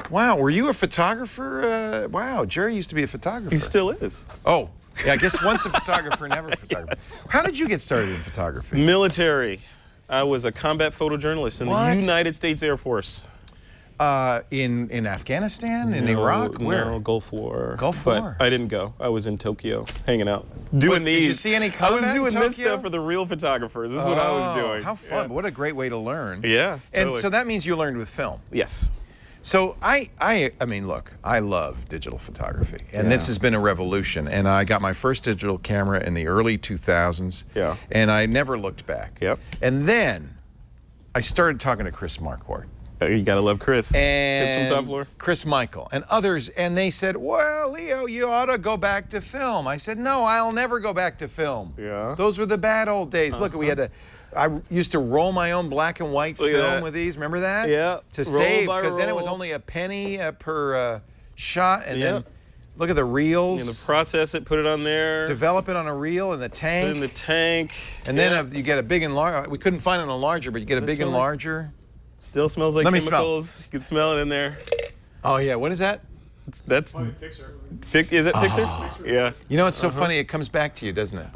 Speaker 3: Wow, were you a photographer? Wow, Jerry used to be a photographer.
Speaker 5: He still is.
Speaker 3: Oh, yeah, I guess once a photographer, never a photographer.
Speaker 5: Yes.
Speaker 3: How did you get started in photography?
Speaker 5: Military. I was a combat photojournalist in
Speaker 3: What?
Speaker 5: the United States Air Force.
Speaker 3: In Afghanistan, in Iraq, where?
Speaker 5: No, Gulf War.
Speaker 3: Gulf War.
Speaker 5: But I didn't go. I was in Tokyo, hanging out, doing these.
Speaker 3: Did you see any
Speaker 5: I
Speaker 3: combat
Speaker 5: was doing
Speaker 3: in
Speaker 5: this
Speaker 3: Tokyo?
Speaker 5: stuff for the real photographers. This is what I was doing.
Speaker 3: How fun!
Speaker 5: Yeah.
Speaker 3: What a great way to learn.
Speaker 5: Yeah,
Speaker 3: And
Speaker 5: totally.
Speaker 3: so that means you learned with film.
Speaker 5: Yes.
Speaker 3: So I mean, look, I love digital photography, and this has been a revolution. And I got my first digital camera in the early 2000s.
Speaker 5: Yeah.
Speaker 3: And I never looked back.
Speaker 5: Yep.
Speaker 3: And then I started talking to Chris Marquardt.
Speaker 5: You gotta love Chris.
Speaker 3: And
Speaker 5: Tips from top floor.
Speaker 3: Chris Michael and others, and they said, well, Leo, you ought to go back to film. I said, no, I'll never go back to film.
Speaker 5: Yeah.
Speaker 3: Those were the bad old days. Look, I used to roll my own black and white
Speaker 5: Look at
Speaker 3: film
Speaker 5: that.
Speaker 3: with these. Remember that?
Speaker 5: Yeah.
Speaker 3: To
Speaker 5: Roll
Speaker 3: save,
Speaker 5: by
Speaker 3: because then it was
Speaker 5: roll.
Speaker 3: only a penny per shot, and then
Speaker 5: Yep.
Speaker 3: look at the reels.
Speaker 5: You know, process it, put it on there.
Speaker 3: Develop it on a reel in the tank.
Speaker 5: Put it in the tank.
Speaker 3: and then you get a big and large. We couldn't find an enlarger, but you get a
Speaker 5: Does it
Speaker 3: big and
Speaker 5: smell like-
Speaker 3: larger.
Speaker 5: Still smells like
Speaker 3: Let me smell.
Speaker 5: chemicals. You can smell it in there.
Speaker 3: Oh yeah, what is that?
Speaker 5: That's Fixer. Is it Fixer? Yeah.
Speaker 3: You know, it's so funny. It comes back to you, doesn't it?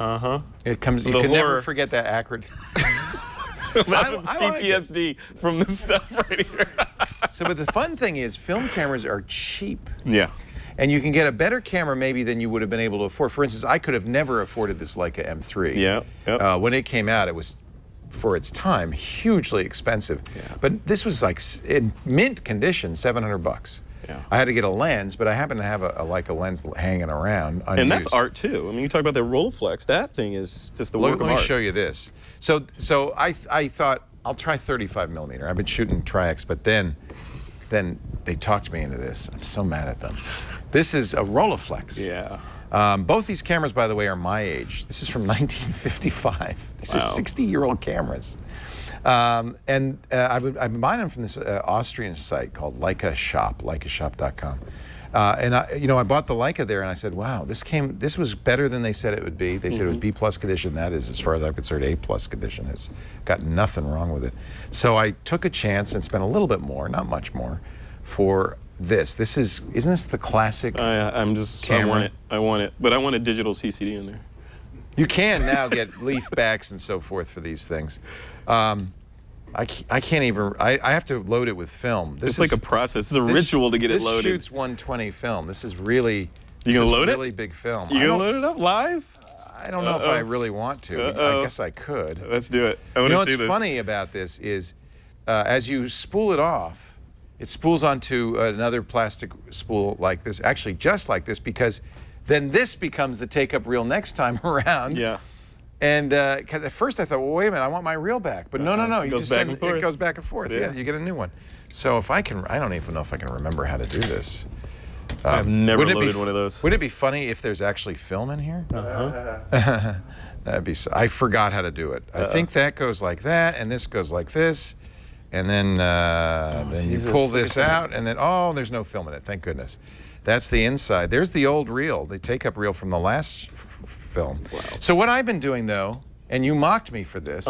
Speaker 3: It comes. You
Speaker 5: The
Speaker 3: can never
Speaker 5: horror.
Speaker 3: forget that acrid.
Speaker 5: I
Speaker 3: like it.
Speaker 5: PTSD from this stuff right here.
Speaker 3: So, but the fun thing is, film cameras are cheap.
Speaker 5: Yeah.
Speaker 3: And you can get a better camera maybe than you would have been able to afford. For instance, I could have never afforded this Leica M3.
Speaker 5: Yeah. Yep.
Speaker 3: When it came out, it was, for its time, hugely expensive.
Speaker 5: Yeah.
Speaker 3: But this was like in mint condition, $700.
Speaker 5: Yeah.
Speaker 3: I had to get a lens, but I happen to have a Leica lens hanging around. Unused.
Speaker 5: And that's art too. I mean, you talk about the Rolleiflex. That thing is just the work of
Speaker 3: Let me
Speaker 5: art.
Speaker 3: show you this. So I thought I'll try 35 millimeter. I've been shooting Tri-X, but then they talked me into this. I'm so mad at them. This is a Rolleiflex.
Speaker 5: Yeah.
Speaker 3: Both these cameras, by the way, are my age. This is from 1955. These are 60-year-old cameras. I've been buying them from this Austrian site called Leica Shop, leicashop.com. And I bought the Leica there, and I said, wow, this was better than they said it would be. They said it was B+ condition. That is, as far as I'm concerned, A+ condition. It's got nothing wrong with it. So I took a chance and spent a little bit more, not much more, for this. Isn't this the classic camera?
Speaker 5: I want it. But I want a digital CCD in there.
Speaker 3: You can now get leaf backs and so forth for these things. I can't even. I have to load it with film.
Speaker 5: It's like a process. It's a ritual to get it loaded.
Speaker 3: This shoots 120 film. This is really.
Speaker 5: You gonna load it?
Speaker 3: Really big film.
Speaker 5: You gonna load it up live?
Speaker 3: I don't know if I really want to. I guess I could.
Speaker 5: Let's do it. I
Speaker 3: You
Speaker 5: want
Speaker 3: know
Speaker 5: to see
Speaker 3: what's
Speaker 5: this.
Speaker 3: funny about this is, as you spool it off, it spools onto another plastic spool like this, actually just like this, because then this becomes the take-up reel next time around.
Speaker 5: Yeah.
Speaker 3: And because at first I thought, well, wait a minute, I want my reel back. But no,
Speaker 5: It goes back and forth.
Speaker 3: It goes back and forth. Yeah, you get a new one. So if I can, I don't even know if I can remember how to do this.
Speaker 5: I've never
Speaker 3: Wouldn't it
Speaker 5: loaded
Speaker 3: be-
Speaker 5: one of those.
Speaker 3: Would it be funny if there's actually film in here? That'd be. I forgot how to do it. I think that goes like that, and this goes like this, and then then you
Speaker 5: Jesus,
Speaker 3: pull
Speaker 5: look
Speaker 3: this
Speaker 5: at that.
Speaker 3: out, and then there's no film in it. Thank goodness. That's the inside. There's the old reel, the take-up reel from the last film. Wow. So what I've been doing though, and you mocked me for this,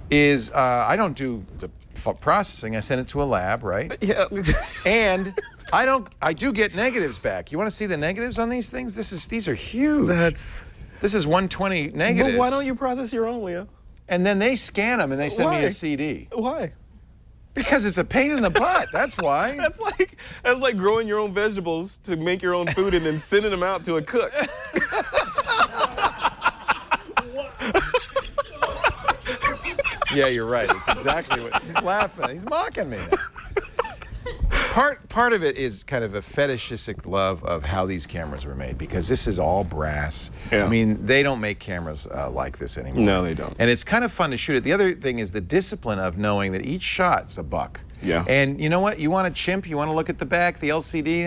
Speaker 3: is I don't do the processing. I send it to a lab, right?
Speaker 5: Yeah.
Speaker 3: And I do get negatives back. You want to see the negatives on these things? These are huge. This is 120 negatives.
Speaker 5: But why don't you process your own, Leo?
Speaker 3: And then they scan them and they send me
Speaker 5: Why?
Speaker 3: a CD.
Speaker 5: Why?
Speaker 3: Because it's a pain in the butt. That's why.
Speaker 5: That's like growing your own vegetables to make your own food and then sending them out to a cook.
Speaker 3: Yeah, you're right. It's exactly what he's laughing. He's mocking me now. Part of it is kind of a fetishistic love of how these cameras were made, because this is all brass.
Speaker 5: Yeah.
Speaker 3: I mean, they don't make cameras like this anymore.
Speaker 5: No, they don't.
Speaker 3: And it's kind of fun to shoot it. The other thing is the discipline of knowing that each shot's a buck.
Speaker 5: Yeah.
Speaker 3: And you know what? You want a chimp, you want to look at the back, the LCD,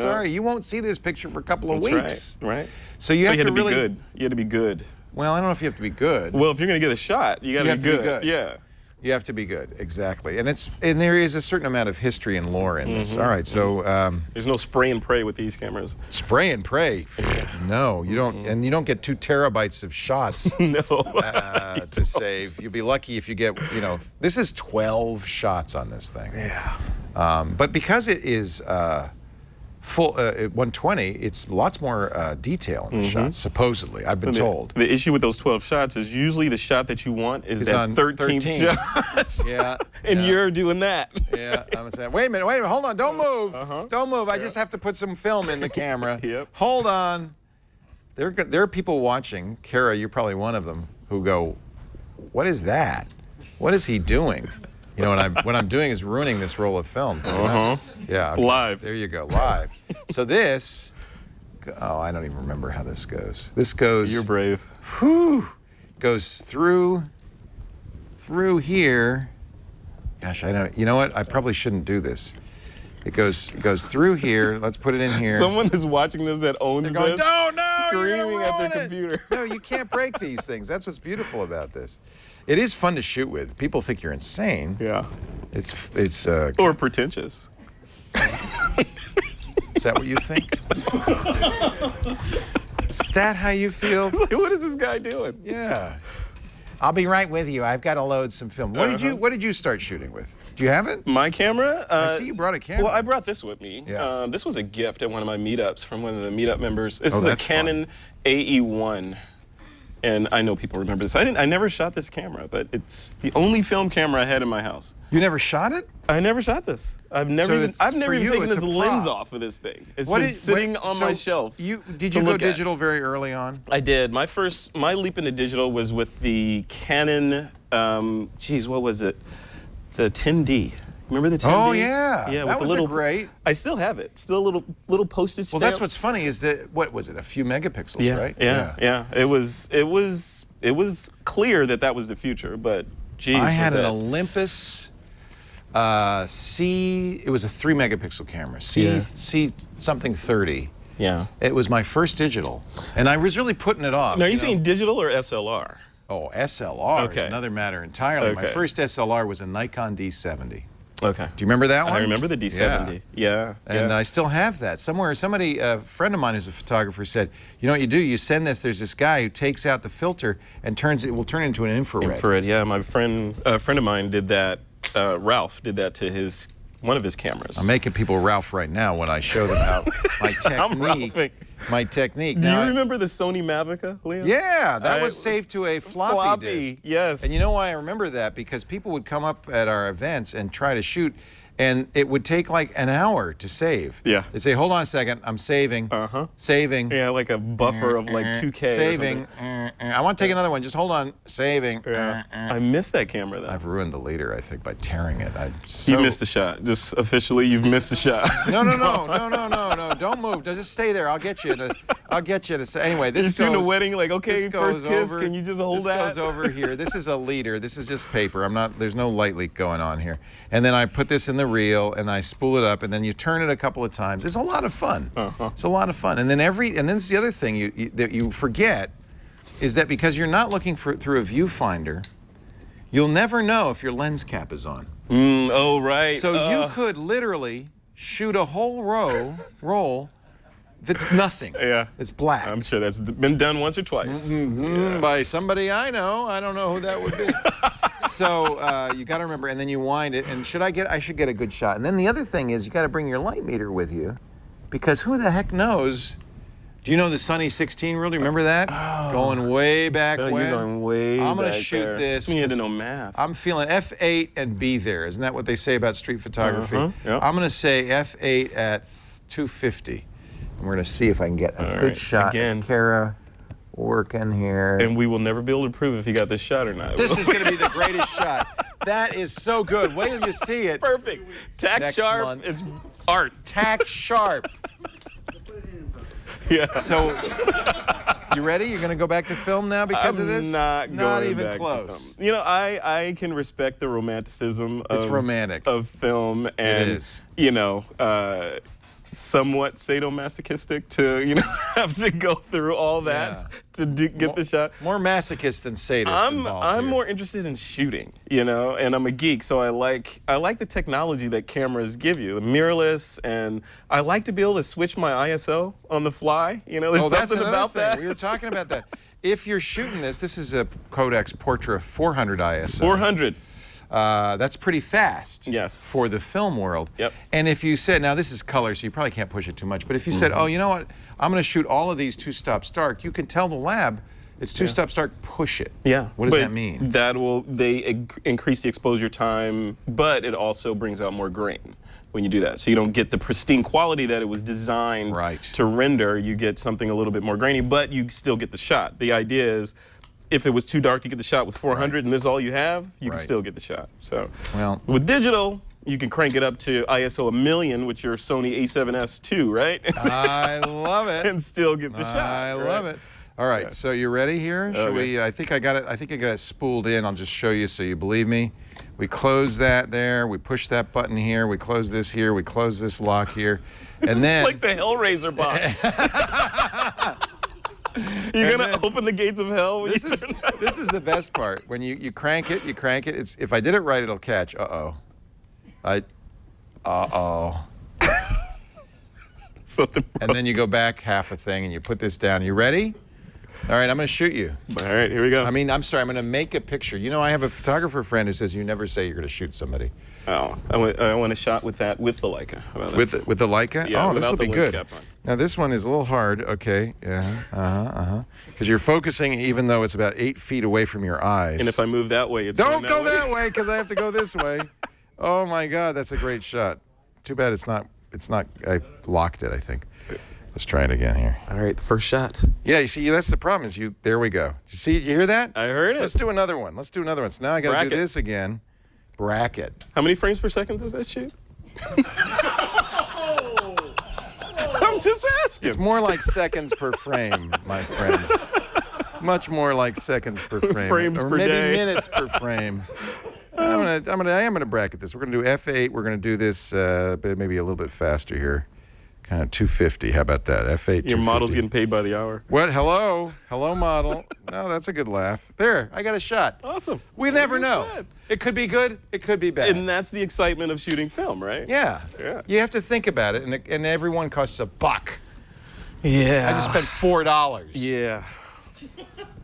Speaker 3: sorry, you won't see this picture for a couple of weeks.
Speaker 5: Right.
Speaker 3: So you have
Speaker 5: had
Speaker 3: to
Speaker 5: to be
Speaker 3: really
Speaker 5: good. You had to be good.
Speaker 3: Well, I don't know if you have to be good.
Speaker 5: Well, if you're gonna get a shot, you gotta
Speaker 3: have
Speaker 5: be
Speaker 3: to
Speaker 5: good.
Speaker 3: be good.
Speaker 5: Yeah.
Speaker 3: You have to be good, exactly. And there is a certain amount of history and lore in this. All right, so
Speaker 5: There's no spray and pray with these cameras.
Speaker 3: spray and pray. No, you don't, and you don't get 2 terabytes of shots
Speaker 5: No.
Speaker 3: to save. You'll be lucky if you get, this is 12 shots on this thing.
Speaker 5: Yeah.
Speaker 3: But because it is full 120, it's lots more detail in the shots, supposedly. I've been told.
Speaker 5: The issue with those 12 shots is usually the shot that you want is
Speaker 3: It's
Speaker 5: that
Speaker 3: on
Speaker 5: 13th
Speaker 3: 13.
Speaker 5: shot.
Speaker 3: Yeah.
Speaker 5: And
Speaker 3: yeah.
Speaker 5: you're doing that.
Speaker 3: Yeah, I'm saying, wait a minute, hold on, don't move. Don't move, I just have to put some film in the camera.
Speaker 5: Yep.
Speaker 3: Hold on. There are people watching, Kara, you're probably one of them, who go, what is that? What is he doing? What I'm doing is ruining this roll of film. Yeah. Okay.
Speaker 5: Live.
Speaker 3: There you go, live. So this, I don't even remember how this goes. This goes.
Speaker 5: You're brave.
Speaker 3: Whew, goes through here. Gosh, I don't. You know what? I probably shouldn't do this. It goes through here. Let's put it in here.
Speaker 5: Someone is watching this that owns
Speaker 3: They're going,
Speaker 5: this,
Speaker 3: no, you're
Speaker 5: screaming
Speaker 3: gonna
Speaker 5: at their
Speaker 3: ruin it."
Speaker 5: computer.
Speaker 3: No, you can't break these things. That's what's beautiful about this. It is fun to shoot with. People think you're insane.
Speaker 5: Yeah.
Speaker 3: It's
Speaker 5: Or pretentious.
Speaker 3: Is that what you think? Is that how you feel?
Speaker 5: What is this guy doing?
Speaker 3: Yeah. I'll be right with you. I've got to load some film. What did you start shooting with? Do you have it?
Speaker 5: My camera?
Speaker 3: I see you brought a camera.
Speaker 5: Well, I brought this with me.
Speaker 3: Yeah.
Speaker 5: This was a gift at one of my meetups from one of the meetup members. This is a
Speaker 3: that's fun.
Speaker 5: Canon AE1. And I know people remember this. I never shot this camera, but it's the only film camera I had in my house.
Speaker 3: You never shot it?
Speaker 5: I never shot this. I've never
Speaker 3: So
Speaker 5: even
Speaker 3: it's- for
Speaker 5: taken
Speaker 3: you, it's
Speaker 5: this
Speaker 3: a
Speaker 5: lens
Speaker 3: prop.
Speaker 5: off of this thing. It's
Speaker 3: What
Speaker 5: been
Speaker 3: is-
Speaker 5: sitting
Speaker 3: wait,
Speaker 5: on
Speaker 3: so
Speaker 5: my shelf.
Speaker 3: Did
Speaker 5: to
Speaker 3: you go
Speaker 5: look at.
Speaker 3: digital very early on?
Speaker 5: I did. My leap into digital was with the Canon, what was it? The 10D. Remember the 10D?
Speaker 3: Oh yeah.
Speaker 5: Yeah,
Speaker 3: that
Speaker 5: with
Speaker 3: was
Speaker 5: the little
Speaker 3: great.
Speaker 5: I still have it. Still a little postage
Speaker 3: Well,
Speaker 5: stamp.
Speaker 3: that's what's funny is that what was it? A few megapixels,
Speaker 5: Yeah,
Speaker 3: right?
Speaker 5: yeah. It was clear that was the future, but geez,
Speaker 3: I had
Speaker 5: was
Speaker 3: an
Speaker 5: that-
Speaker 3: Olympus C. It was a 3 megapixel camera.
Speaker 5: Yeah.
Speaker 3: C something 30.
Speaker 5: Yeah.
Speaker 3: It was my first digital, and I was really putting it off.
Speaker 5: Now, are you
Speaker 3: know?
Speaker 5: saying digital or SLR?
Speaker 3: Oh, SLR is
Speaker 5: Okay.
Speaker 3: another matter entirely. My
Speaker 5: Okay.
Speaker 3: first SLR was a Nikon D70.
Speaker 5: Okay.
Speaker 3: Do you remember that one?
Speaker 5: I remember the D70. Yeah.
Speaker 3: And I still have that somewhere. Somebody, a friend of mine who's a photographer, said, "You know what you do? You send this. There's this guy who takes out the filter and will turn it into an infrared."
Speaker 5: Infrared. Yeah, my friend, a friend of mine did that. Ralph did that to one of his cameras.
Speaker 3: I'm making people Ralph right now when I show them how my technique.
Speaker 5: Ralphing.
Speaker 3: My technique.
Speaker 5: Do
Speaker 3: Now,
Speaker 5: you remember the Sony Mavica, Leo?
Speaker 3: Yeah, that was saved to a floppy disk.
Speaker 5: Yes.
Speaker 3: And you know why I remember that? Because people would come up at our events and try to shoot, And it would take like an hour to save.
Speaker 5: Yeah.
Speaker 3: They'd say, hold on a second, I'm saving. Saving.
Speaker 5: Yeah, like a buffer of like 2K
Speaker 3: Saving.
Speaker 5: or something.
Speaker 3: I want to take another one. Just hold on. Saving.
Speaker 5: Yeah. I missed that camera though.
Speaker 3: I've ruined the leader, I think, by tearing it.
Speaker 5: You missed the shot. Just officially, you've missed the shot.
Speaker 3: No. Don't move. Just stay there. I'll get you to say. Anyway, this
Speaker 5: You're
Speaker 3: goes.
Speaker 5: shooting a wedding, like, okay, first kiss. Can you just hold that?
Speaker 3: This goes over here. This is a leader. This is just paper. There's no light leak going on here. And then I put this in the reel and I spool it up, and then you turn it a couple of times. It's a lot of fun. It's a lot of fun. And then it's the other thing that you forget is that because you're not looking through a viewfinder, you'll never know if your lens cap is on.
Speaker 5: Oh, right.
Speaker 3: So you could literally shoot a whole roll that's nothing.
Speaker 5: Yeah.
Speaker 3: It's black.
Speaker 5: I'm sure that's been done once or twice.
Speaker 3: By somebody I know. I don't know who that would be. So you got to remember, and then you wind it, and I should get a good shot. And then the other thing is you got to bring your light meter with you, because who the heck knows? Do you know the Sunny 16 rule? Do you remember that? Going way back when.
Speaker 5: You're going way back.
Speaker 3: I'm going to shoot this.
Speaker 5: You had to know math.
Speaker 3: I'm feeling F8 and be there. Isn't that what they say about street photography?
Speaker 5: Yep.
Speaker 3: I'm going to say F8 at 250. And we're going to see if I can get a good shot.
Speaker 5: Again.
Speaker 3: Kara working here.
Speaker 5: And we will never be able to prove if he got this shot or not.
Speaker 3: This is going to be the greatest shot. That is so good. Wait till you see it.
Speaker 5: Perfect. Tack
Speaker 3: Next
Speaker 5: sharp.
Speaker 3: month.
Speaker 5: It's art.
Speaker 3: Tack sharp.
Speaker 5: Yeah.
Speaker 3: So, you ready? You're going to go back to film now because of this?
Speaker 5: Not
Speaker 3: even
Speaker 5: back
Speaker 3: close.
Speaker 5: To film. You know, I can respect the romanticism
Speaker 3: It's romantic.
Speaker 5: of film, and
Speaker 3: It is.
Speaker 5: You know, somewhat sadomasochistic to have to go through all that to get the shot.
Speaker 3: More masochist than sadist involved
Speaker 5: I'm
Speaker 3: here.
Speaker 5: more interested in shooting, and I'm a geek, so I like the technology that cameras give you, mirrorless, and I like to be able to switch my ISO on the fly. There's
Speaker 3: that's
Speaker 5: something
Speaker 3: another
Speaker 5: about
Speaker 3: thing.
Speaker 5: that.
Speaker 3: We were talking about that. If you're shooting this is a Kodak's Portra 400 ISO.
Speaker 5: 400.
Speaker 3: That's pretty fast.
Speaker 5: Yes.
Speaker 3: For the film world.
Speaker 5: Yep.
Speaker 3: And if you said, now this is color, so you probably can't push it too much, but if you said, oh, you know what, I'm going to shoot all of these 2-stop stark, you can tell the lab it's 2-stop stark, push it.
Speaker 5: Yeah.
Speaker 3: What does that mean?
Speaker 5: They increase the exposure time, but it also brings out more grain when you do that. So you don't get the pristine quality that it was designed to render. You get something a little bit more grainy, but you still get the shot. The idea is, if it was too dark to get the shot with 400 and this is all you have, you can still get the shot. So with digital, you can crank it up to ISO 1,000,000 with your Sony A7S II, right?
Speaker 3: I love it.
Speaker 5: And still get the shot.
Speaker 3: I love it. All right, so you ready here? Should we? I think I got it. I think I got it spooled in. I'll just show you so you believe me. We close that there. We push that button here. We close this here. We close this lock here, and then
Speaker 5: like the Hellraiser box. You're gonna open the gates of hell when
Speaker 3: this is the best part. When you crank it, It's if I did it right, it'll catch.
Speaker 5: Something.
Speaker 3: And then you go back half a thing and you put this down. You ready? All right, I'm going to shoot you.
Speaker 5: All right, here we go.
Speaker 3: I'm sorry, I'm going to make a picture. I have a photographer friend who says you never say you're going to shoot somebody.
Speaker 5: Oh, I want a shot with the Leica. How about that?
Speaker 3: With the Leica?
Speaker 5: Yeah,
Speaker 3: this will be good.
Speaker 5: Cap on.
Speaker 3: Now this one is a little hard. Okay, because you're focusing even though it's about 8 feet away from your eyes.
Speaker 5: And if I move that way, it's
Speaker 3: don't go that way because I have to go this way. Oh my God, that's a great shot. Too bad it's not. I locked it, I think. Let's try it again here.
Speaker 5: All right, the first shot.
Speaker 3: Yeah, you see, that's the problem is there we go. You hear that?
Speaker 5: I heard it.
Speaker 3: Let's do another one. So now I got to do this again. Bracket.
Speaker 5: How many frames per second does that shoot? I'm just asking.
Speaker 3: It's more like seconds per frame, my friend. Much more like seconds per frame.
Speaker 5: Frames
Speaker 3: or
Speaker 5: per
Speaker 3: maybe
Speaker 5: day.
Speaker 3: Minutes per frame. I am gonna bracket this. We're gonna do F8. We're gonna do this maybe a little bit faster here. Kind of 250. How about that? F8.
Speaker 5: Your model's getting paid by the hour.
Speaker 3: What? Hello, model. No, that's a good laugh. There, I got a shot.
Speaker 5: Awesome.
Speaker 3: We never know. It could be good. It could be bad.
Speaker 5: And that's the excitement of shooting film, right?
Speaker 3: Yeah. You have to think about it, and every one costs $1.
Speaker 5: Yeah.
Speaker 3: I just spent $4.
Speaker 5: Yeah.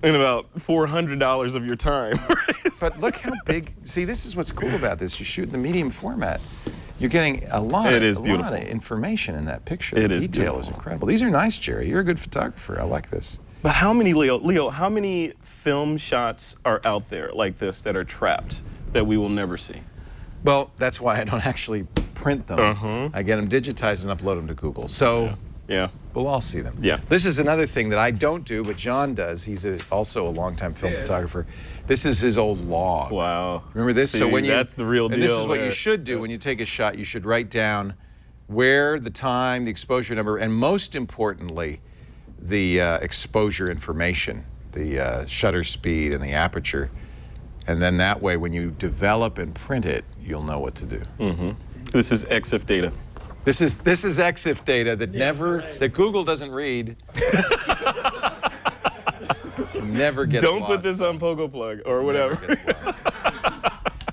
Speaker 5: And about $400 of your time.
Speaker 3: But look how big. See, this is what's cool about this. You shoot in the medium format. You're getting a lot of information in that picture. The detail is incredible. These are nice, Jerry. You're a good photographer. I like this.
Speaker 5: But how many, Leo, how many film shots are out there like this that are trapped that we will never see?
Speaker 3: Well, that's why I don't actually print them. I get them digitized and upload them to Google. So we'll all see them.
Speaker 5: Yeah.
Speaker 3: This is another thing that I don't do, but John does. He's also a longtime film photographer. This is his old log.
Speaker 5: Wow.
Speaker 3: Remember this?
Speaker 5: See,
Speaker 3: so when
Speaker 5: that's the real deal.
Speaker 3: And this is what you should do when you take a shot. You should write down where, the time, the exposure number, and most importantly, the exposure information, the shutter speed and the aperture. And then that way, when you develop and print it, you'll know what to do.
Speaker 5: This is EXIF data.
Speaker 3: This is EXIF data that Google doesn't read. Never gets
Speaker 5: Don't
Speaker 3: lost.
Speaker 5: put this on Pogo Plug or whatever.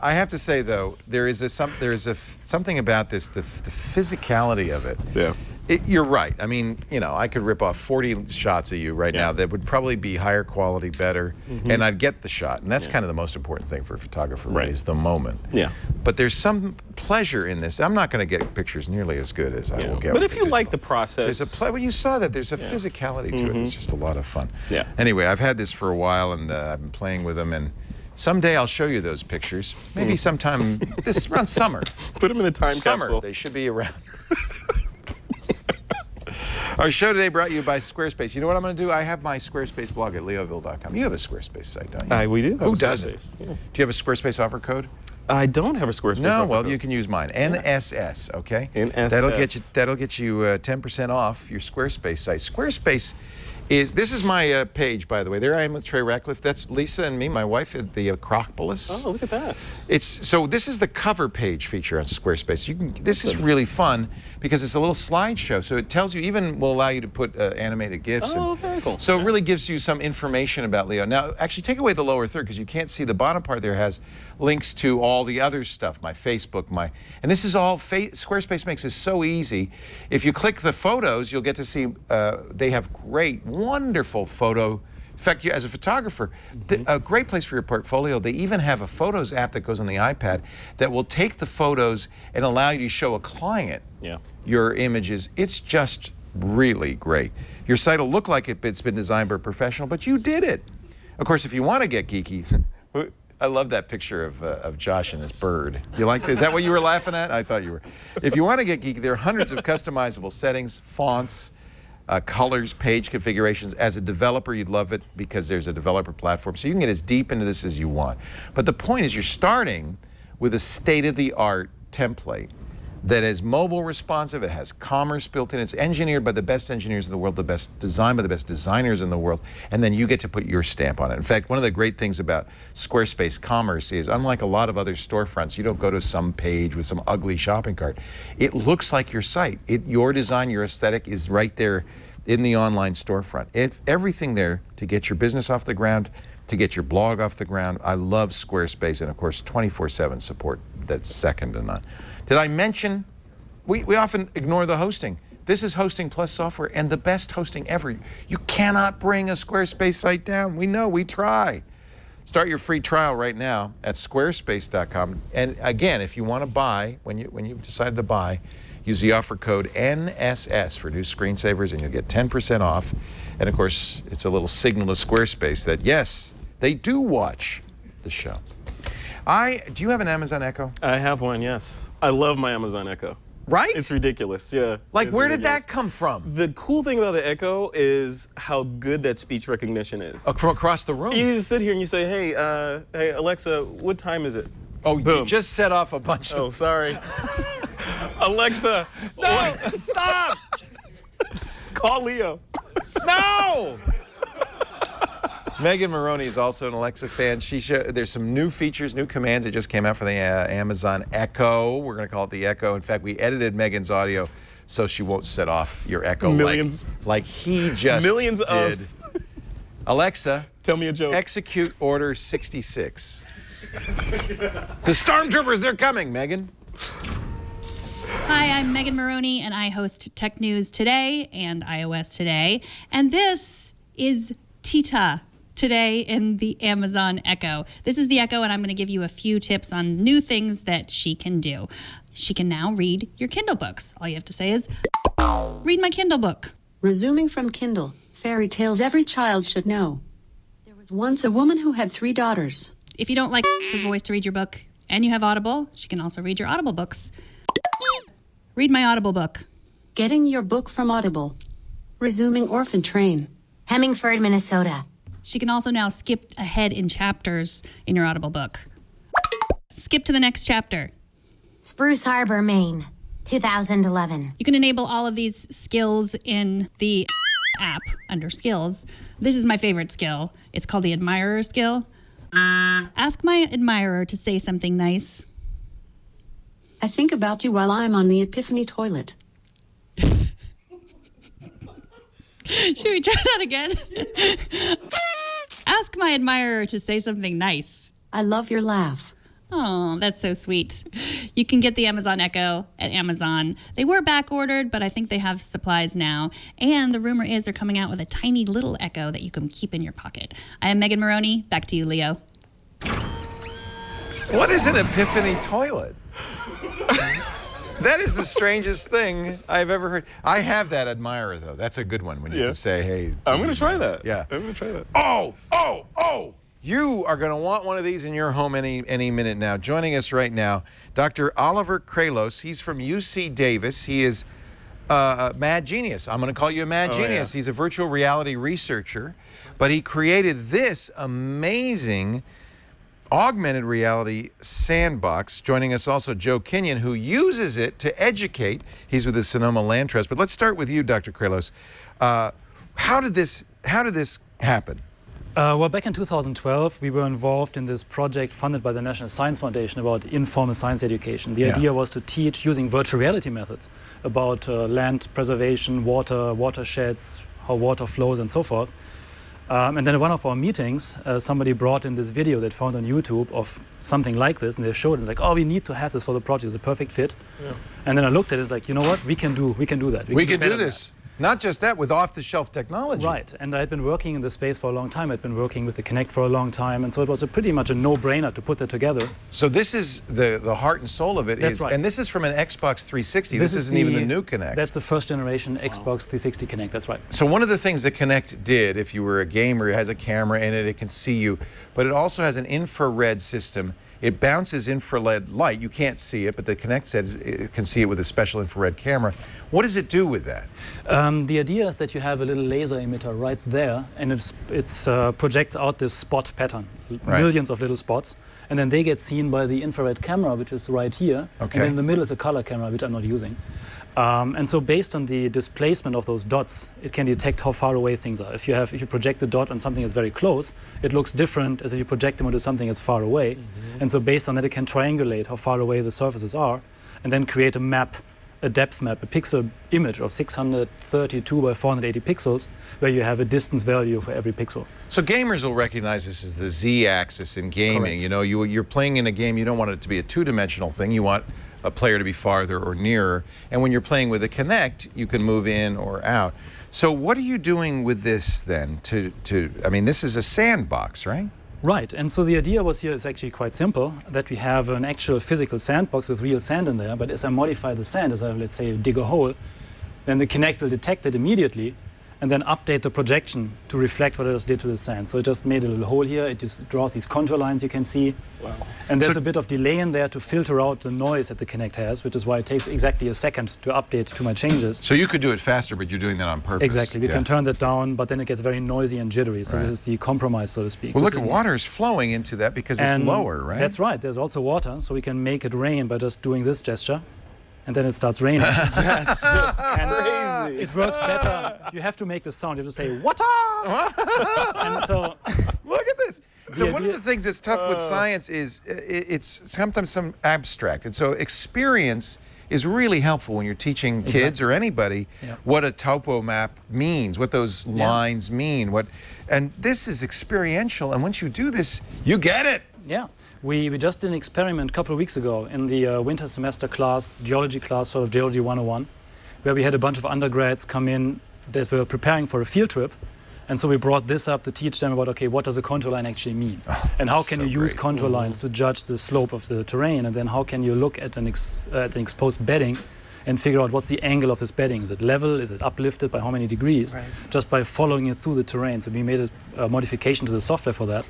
Speaker 3: I have to say though, there is something about this, the physicality of it.
Speaker 5: Yeah.
Speaker 3: You're right. I mean, I could rip off 40 shots of you right now that would probably be higher quality, better, and I'd get the shot. And that's kind of the most important thing for a photographer, right, is the moment.
Speaker 5: Yeah.
Speaker 3: But there's some pleasure in this. I'm not going to get pictures nearly as good as I will get.
Speaker 5: But
Speaker 3: with
Speaker 5: if you
Speaker 3: digital.
Speaker 5: like the process.
Speaker 3: Well, you saw that. There's a physicality to it. It's just a lot of fun.
Speaker 5: Yeah.
Speaker 3: Anyway, I've had this for a while, and I've been playing with them, and someday I'll show you those pictures. Maybe sometime around summer.
Speaker 5: Put them in the time capsule.
Speaker 3: They should be around. Our show today brought to you by Squarespace. You know what I'm going to do? I have my Squarespace blog at leoville.com. You have a Squarespace site, don't you?
Speaker 5: We do.
Speaker 3: Who doesn't? Yeah. Do you have a Squarespace offer code?
Speaker 5: I don't have a Squarespace.
Speaker 3: No,
Speaker 5: offer
Speaker 3: well,
Speaker 5: code.
Speaker 3: you can use mine. NSS, okay?
Speaker 5: NSS.
Speaker 3: That'll get you 10% off your Squarespace site. Squarespace this is my page, by the way. There I am with Trey Ratcliffe. That's Lisa and me, my wife, at the Acropolis.
Speaker 5: Oh, look at that.
Speaker 3: So this is the cover page feature on Squarespace. This is really fun because it's a little slideshow. So it tells you, even will allow you to put animated GIFs.
Speaker 5: Oh, very cool.
Speaker 3: So it really gives you some information about Leo. Now, actually, take away the lower third because you can't see the bottom part there has links to all the other stuff, my Facebook, and this is all, Squarespace makes this so easy. If you click the photos, you'll get to see, they have great, wonderful photo. In fact, as a photographer, a great place for your portfolio. They even have a Photos app that goes on the iPad that will take the photos and allow you to show a client your images. It's just really great. Your site will look like it's been designed by a professional, but you did it. Of course, if you want to get geeky, I love that picture of Josh and his bird. You like? Is that what you were laughing at? I thought you were. If you want to get geeky, there are hundreds of customizable settings, fonts, colors, page configurations. As a developer, you'd love it because there's a developer platform, so you can get as deep into this as you want. But the point is, you're starting with a state-of-the-art template that is mobile responsive. It has commerce built in. It's engineered by the best engineers in the world, the best designed by the best designers in the world, and then you get to put your stamp on it. In fact, one of the great things about Squarespace Commerce is, unlike a lot of other storefronts, you don't go to some page with some ugly shopping cart. It looks like your site. Your design, your aesthetic is right there in the online storefront. Everything there to get your business off the ground, to get your blog off the ground. I love Squarespace, and of course 24/7 support that's second to none. Did I mention, we often ignore the hosting. This is hosting plus software and the best hosting ever. You cannot bring a Squarespace site down. We know, we try. Start your free trial right now at squarespace.com. And again, if you want to buy, when you've decided to buy, use the offer code NSS for new screensavers and you'll get 10% off. And of course, it's a little signal to Squarespace that yes, they do watch the show. Do you have an Amazon Echo?
Speaker 5: I have one, yes. I love my Amazon Echo.
Speaker 3: Right?
Speaker 5: It's ridiculous, yeah.
Speaker 3: Like, where did that come from?
Speaker 5: The cool thing about the Echo is how good that speech recognition is.
Speaker 3: From across the room?
Speaker 5: You just sit here and you say, hey Alexa, what time is it?
Speaker 3: Oh,
Speaker 5: boom.
Speaker 3: You just set off a bunch of...
Speaker 5: Oh, sorry. Alexa.
Speaker 3: No, stop!
Speaker 5: Call Leo.
Speaker 3: No! Megan Maroney is also an Alexa fan. There's some new features, new commands that just came out for the Amazon Echo. We're going to call it the Echo. In fact, we edited Megan's audio so she won't set off your Echo like he just
Speaker 5: Millions
Speaker 3: did. Alexa,
Speaker 5: tell me a joke.
Speaker 3: Execute Order 66. The Stormtroopers, they're coming, Megan.
Speaker 8: Hi, I'm Megan Maroney, and I host Tech News Today and iOS Today. And this is Tita today in the Amazon Echo. This is the Echo, and I'm going to give you a few tips on new things that she can do. She can now read your Kindle books. All you have to say is, read my Kindle book.
Speaker 9: Resuming from Kindle, fairy tales every child should know. There was once a woman who had 3 daughters.
Speaker 8: If you don't like his voice to read your book and you have Audible, she can also read your Audible books. Read my Audible book.
Speaker 9: Getting your book from Audible. Resuming Orphan Train.
Speaker 10: Hemingford, Minnesota.
Speaker 8: She can also now skip ahead in chapters in your Audible book. Skip to the next chapter.
Speaker 10: Spruce Harbor, Maine, 2011.
Speaker 8: You can enable all of these skills in the app under skills. This is my favorite skill. It's called the admirer skill. Ask my admirer to say something nice.
Speaker 9: I think about you while I'm on the Epiphany toilet.
Speaker 8: Should we try that again? Ask my admirer to say something nice.
Speaker 9: I love your laugh.
Speaker 8: Oh, that's so sweet. You can get the Amazon Echo at Amazon. They were back ordered, but I think they have supplies now. And the rumor is they're coming out with a tiny little Echo that you can keep in your pocket. I am Megan Maroney. Back to you, Leo.
Speaker 3: What is an Epiphany toilet? That is the strangest thing I've ever heard. I have that admirer, though. That's a good one when you can say, hey.
Speaker 5: I'm going to try that.
Speaker 3: Yeah.
Speaker 5: I'm going to try that.
Speaker 3: Oh! You are going to want one of these in your home any minute now. Joining us right now, Dr. Oliver Kreylos. He's from UC Davis. He is a mad genius. I'm going to call you a mad genius.
Speaker 5: Yeah.
Speaker 3: He's a virtual reality researcher, but he created this amazing Augmented Reality Sandbox. Joining us also Joe Kinyon, who uses it to educate. He's with the Sonoma Land Trust. But let's start with you, Dr. Kreylos. How did this happen?
Speaker 11: Well, back in 2012, we were involved in this project funded by the National Science Foundation about informal science education. The idea was to teach using virtual reality methods about land preservation, watersheds, how water flows, and so forth. And then at one of our meetings, somebody brought in this video they found on YouTube of something like this, and they showed it like, oh, we need to have this for the project. It's a perfect fit. Yeah. And then I looked at it, it's like, you know what? We can do that.
Speaker 3: We can do this. Not just that, with off-the-shelf technology.
Speaker 11: Right, and I had been working in this space for a long time. I'd been working with the Kinect for a long time, and so it was pretty much a no-brainer to put that together.
Speaker 3: So this is the heart and soul of it.
Speaker 11: That's right.
Speaker 3: And this is from an Xbox 360. This isn't even the new Kinect.
Speaker 11: That's the first generation Xbox 360 Kinect, that's right.
Speaker 3: So one of the things the Kinect did, if you were a gamer, it has a camera in it, it can see you, but it also has an infrared system. It bounces infrared light. You can't see it, but the Kinect said it can see it with a special infrared camera. What does it do with that?
Speaker 11: The idea is that you have a little laser emitter right there, and it projects out this spot pattern, millions of little spots, and then they get seen by the infrared camera, which is right here, and then in the middle is a color camera, which I'm not using. And so based on the displacement of those dots, it can detect how far away things are. If you project the dot on something that's very close, it looks different as if you project them onto something that's far away. Mm-hmm. And so based on that, it can triangulate how far away the surfaces are, and then create a map, a depth map, a pixel image of 632 by 480 pixels, where you have a distance value for every pixel.
Speaker 3: So gamers will recognize this as the Z-axis in gaming.
Speaker 11: Correct.
Speaker 3: You know, you're playing in a game, you don't want it to be a two-dimensional thing. You want a player to be farther or nearer. And when you're playing with a Kinect, you can move in or out. So what are you doing with this then? I mean, this is a sandbox, right?
Speaker 11: Right, and so the idea was here is actually quite simple, that we have an actual physical sandbox with real sand in there, but as I modify the sand, as I, let's say, dig a hole, then the Kinect will detect it immediately and then update the projection to reflect what it just did to the sand. So it just made a little hole here, it just draws these contour lines you can see. Wow. And there's a bit of delay in there to filter out the noise that the Kinect has, which is why it takes exactly a second to update to my changes.
Speaker 3: So you could do it faster, but you're doing that on purpose.
Speaker 11: Exactly, we can turn that down, but then it gets very noisy and jittery, so this is the compromise, so to speak.
Speaker 3: Well, look, water is flowing into that because it's lower, right?
Speaker 11: That's right, there's also water, so we can make it rain by just doing this gesture. And then it starts raining.
Speaker 5: Yes,
Speaker 11: and it works better. You have to make the sound. You have to say, water! And so,
Speaker 3: look at this. So one of the things that's tough with science is it's sometimes some abstract. And so experience is really helpful when you're teaching kids or anybody what a topo map means, what those lines mean. And this is experiential. And once you do this, you get it.
Speaker 11: Yeah. We just did an experiment a couple of weeks ago in the winter semester class, geology class, sort of Geology 101, where we had a bunch of undergrads come in that were preparing for a field trip. And so we brought this up to teach them about, okay, what does a contour line actually mean? And how can you use contour lines to judge the slope of the terrain? And then how can you look at an exposed bedding and figure out what's the angle of this bedding? Is it level? Is it uplifted by how many degrees? Just by following it through the terrain. So we made a modification to the software for that.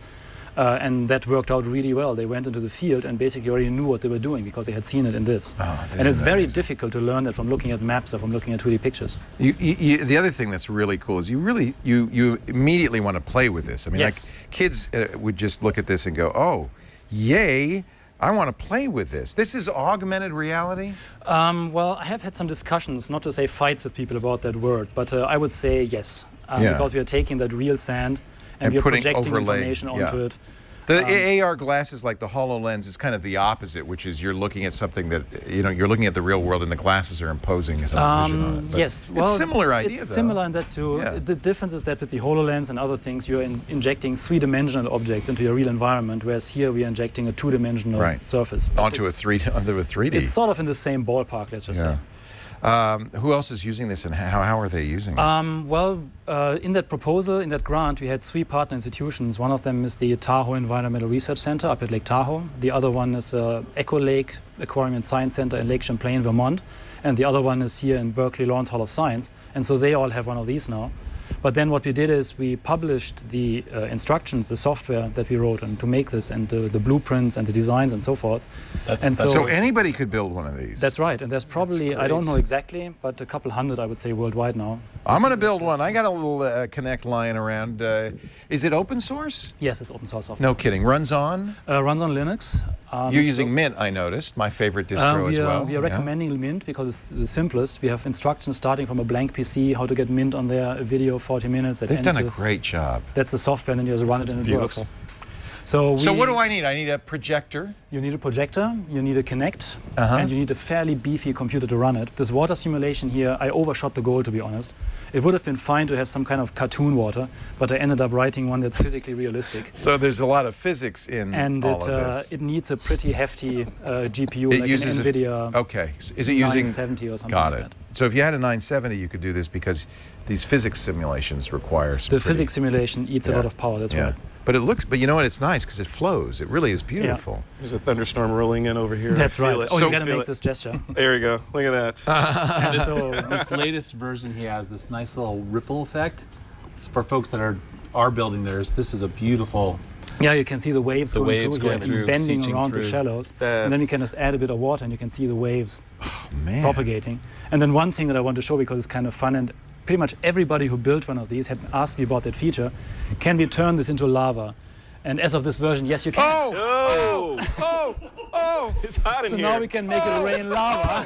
Speaker 11: And that worked out really well. They went into the field and basically already knew what they were doing because they had seen it in this. And it's very difficult to learn that from looking at maps or from looking at 2D pictures.
Speaker 3: The other thing that's really cool is you immediately want to play with this. I mean,
Speaker 11: Yes.
Speaker 3: like kids would just look at this and go, "Oh, yay! I want to play with this." This is augmented reality?
Speaker 11: Well, I have had some discussions, not to say fights with people about that word, but I would say yes. Because we are taking that real sand and we are projecting information onto it.
Speaker 3: The AR glasses, like the HoloLens, is kind of the opposite, which is you're looking at something that, you're looking at the real world and the glasses are imposing some vision on it. But
Speaker 11: yes, well,
Speaker 3: it's a similar idea,
Speaker 11: it's
Speaker 3: though.
Speaker 11: similar in that too.
Speaker 3: Yeah.
Speaker 11: The difference is that with the HoloLens and other things, you're injecting three-dimensional objects into your real environment, whereas here we are injecting a two-dimensional surface. But
Speaker 3: Onto a 3D.
Speaker 11: It's sort of in the same ballpark, let's just say.
Speaker 3: Who else is using this and how are they using it?
Speaker 11: In that proposal, in that grant, we had 3 partner institutions. One of them is the Tahoe Environmental Research Center up at Lake Tahoe. The other one is Echo Lake Aquarium and Science Center in Lake Champlain, Vermont. And the other one is here in Berkeley Lawrence Hall of Science. And so they all have one of these now. But then what we did is we published the instructions, the software that we wrote and to make this, and the blueprints and the designs and so forth.
Speaker 3: So anybody could build one of these?
Speaker 11: That's right. And there's probably, I don't know exactly, but a couple hundred, I would say, worldwide now.
Speaker 3: I'm going to build one. I got a little Connect lying around. Is it open source?
Speaker 11: Yes, it's open source software.
Speaker 3: No kidding. Runs on?
Speaker 11: Runs on Linux.
Speaker 3: You're using Mint, I noticed, my favorite distro as well.
Speaker 11: We are recommending Mint because it's the simplest. We have instructions starting from a blank PC, how to get Mint on there, a video, 40 minutes.
Speaker 3: They've done a great job.
Speaker 11: That's the software, and then you just run it and it works. So
Speaker 3: what do I need? I need a projector.
Speaker 11: You need a projector, you need a Kinect, and you need a fairly beefy computer to run it. This water simulation here, I overshot the goal, to be honest. It would have been fine to have some kind of cartoon water, but I ended up writing one that's physically realistic.
Speaker 3: So there's a lot of physics in all of this.
Speaker 11: It needs a pretty hefty GPU,
Speaker 3: It
Speaker 11: like
Speaker 3: uses
Speaker 11: an NVIDIA
Speaker 3: okay. Is it using
Speaker 11: 970 or something
Speaker 3: Got
Speaker 11: like
Speaker 3: it.
Speaker 11: that.
Speaker 3: So if you had a 970, you could do this because these physics simulations require some
Speaker 11: The physics simulation eats a lot of power, that's right.
Speaker 3: But you know what, it's nice because it flows. It really is beautiful.
Speaker 5: There's a thunderstorm rolling in over here.
Speaker 11: That's right.
Speaker 5: It.
Speaker 11: Oh, you gotta make this gesture.
Speaker 5: There we go. Look at that.
Speaker 12: This latest version, he has this nice little ripple effect. For folks that are building theirs, this is a beautiful.
Speaker 11: Yeah, you can see the waves going through and bending around the shallows. And then you can just add a bit of water and you can see the waves propagating. And then one thing that I want to show, because it's kind of fun, and pretty much everybody who built one of these had asked me about that feature. Can we turn this into lava? And as of this version, yes, you can.
Speaker 5: It's hot in
Speaker 11: here.
Speaker 5: here.
Speaker 11: So now we can make it rain lava.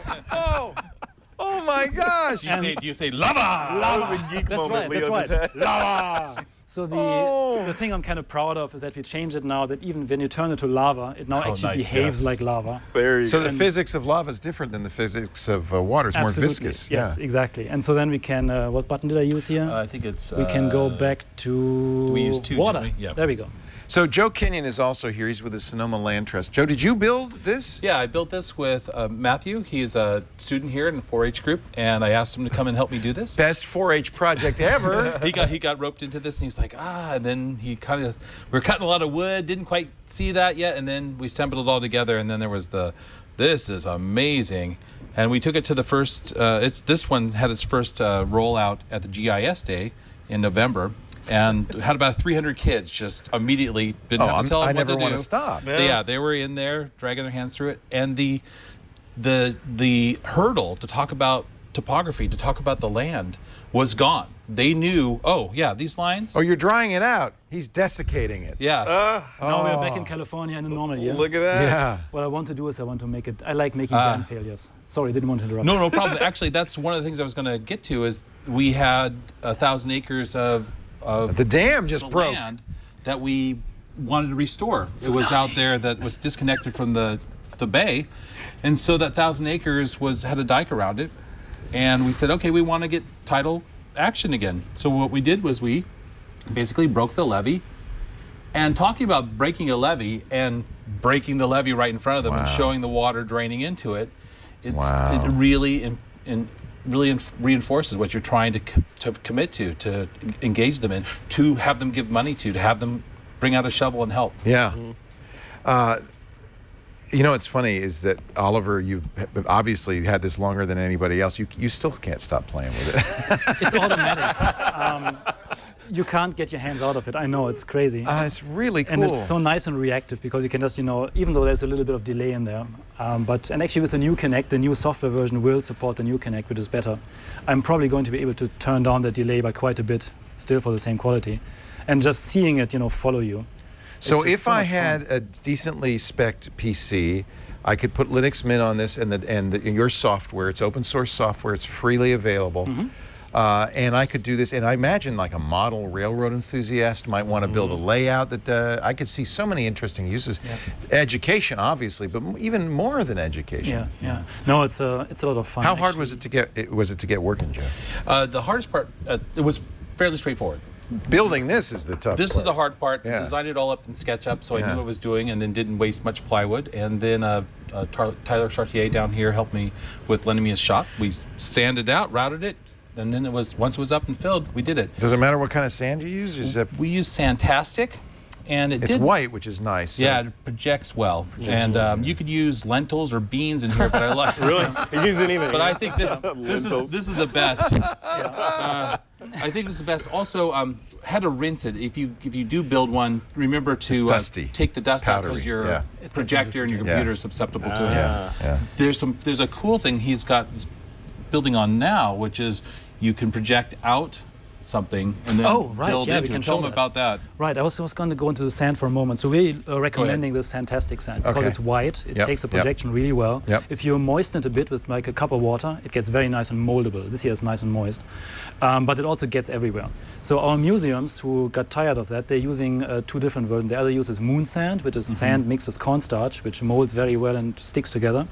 Speaker 3: Oh my gosh!
Speaker 12: Do you say lava?
Speaker 5: That was a geek moment Leo just had.
Speaker 11: Lava! So the thing I'm kind of proud of is that we changed it now, that even when you turn it to lava, it now actually behaves like lava.
Speaker 3: The physics of lava is different than the physics of water. It's more viscous.
Speaker 11: Yes, exactly. And so then we can, what button did I use here?
Speaker 12: I think it's...
Speaker 11: we can go back to
Speaker 12: we use 2,
Speaker 11: water.
Speaker 12: didn't we? Yeah.
Speaker 11: There we go.
Speaker 3: So Joe Kinyon is also here. He's with the Sonoma Land Trust. Joe, did you build this?
Speaker 12: Yeah, I built this with Matthew. He's a student here in the 4-H group, and I asked him to come and help me do this.
Speaker 3: Best 4-H project ever.
Speaker 12: He got roped into this, and he's like, and then he we were cutting a lot of wood, didn't quite see that yet, and then we assembled it all together, and then there was this is amazing. And we took it to the first, this one had its first rollout at the GIS Day in November. And had about 300 kids just immediately didn't have to tell them what to do.
Speaker 3: I never want to stop.
Speaker 12: They were in there dragging their hands through it, and the hurdle to talk about topography, to talk about the land, was gone. They knew, these lines.
Speaker 3: Oh, you're drying it out. He's desiccating it.
Speaker 12: Yeah.
Speaker 11: Now we're back in California in a normal year.
Speaker 5: Look at that.
Speaker 3: Yeah.
Speaker 11: What I want to do is I want to make it. I like making dam failures. Sorry, didn't want to interrupt.
Speaker 12: No problem. Actually, that's one of the things I was going to get to. Is we had 1,000 acres of
Speaker 3: the dam just broke.
Speaker 12: Land that we wanted to restore. It was out there that was disconnected from the bay, and so that 1,000 acres had a dike around it, and we said, okay, we want to get tidal action again. So what we did was we basically broke the levee, and talking about breaking a levee and breaking the levee right in front of them and showing the water draining into it, it really reinforces what you're trying to commit to engage them in, to have them give money to have them bring out a shovel and help.
Speaker 3: Yeah. You know what's funny is that, Oliver, you've obviously had this longer than anybody else. You still can't stop playing with it.
Speaker 11: It's automatic. You can't get your hands out of it. I know, it's crazy.
Speaker 3: It's really cool.
Speaker 11: And it's so nice and reactive because you can just, even though there's a little bit of delay in there, and actually with the new Kinect, the new software version will support the new Kinect, which is better. I'm probably going to be able to turn down the delay by quite a bit, still for the same quality. And just seeing it, follow you.
Speaker 3: So if I had a decently spec'd PC, I could put Linux Mint on this and your software. It's open source software. It's freely available. And I could do this. And I imagine like a model railroad enthusiast might want to build a layout that I could see so many interesting uses. Education, obviously, but even more than education.
Speaker 11: Yeah. No, it's a lot of fun.
Speaker 3: How hard was it to get working, Joe?
Speaker 12: The hardest part, it was fairly straightforward.
Speaker 3: Building this is the tough part.
Speaker 12: This is the hard part.
Speaker 3: Yeah.
Speaker 12: Designed it all up in SketchUp so I knew what I was doing and then didn't waste much plywood. And then Tyler Chartier down here helped me with lending me a shop. We sanded out, routed it, and then once it was up and filled, we did it.
Speaker 3: Does it matter what kind of sand you use?
Speaker 12: We use Sandtastic. And
Speaker 3: it's white, which is nice.
Speaker 12: So. Yeah, it projects well. You could use lentils or beans in here, but I like
Speaker 5: really use anything.
Speaker 12: But I think this is the best. I think this is the best. Also, how to rinse it. If you do build one, remember to take the dust out because your projector and your computer is susceptible to it. There's a cool thing he's got this building on now, which is you can project out something and then build into.
Speaker 11: We can
Speaker 12: show them about that.
Speaker 11: Right, I was going to go into the sand for a moment. So we're recommending this Sandtastic sand because it's white. It takes the projection really well. If you moisten it a bit with like a cup of water, it gets very nice and moldable. This here is nice and moist, but it also gets everywhere. So our museums who got tired of that, they're using two different versions. The other uses moon sand, which is sand mixed with cornstarch, which molds very well and sticks together.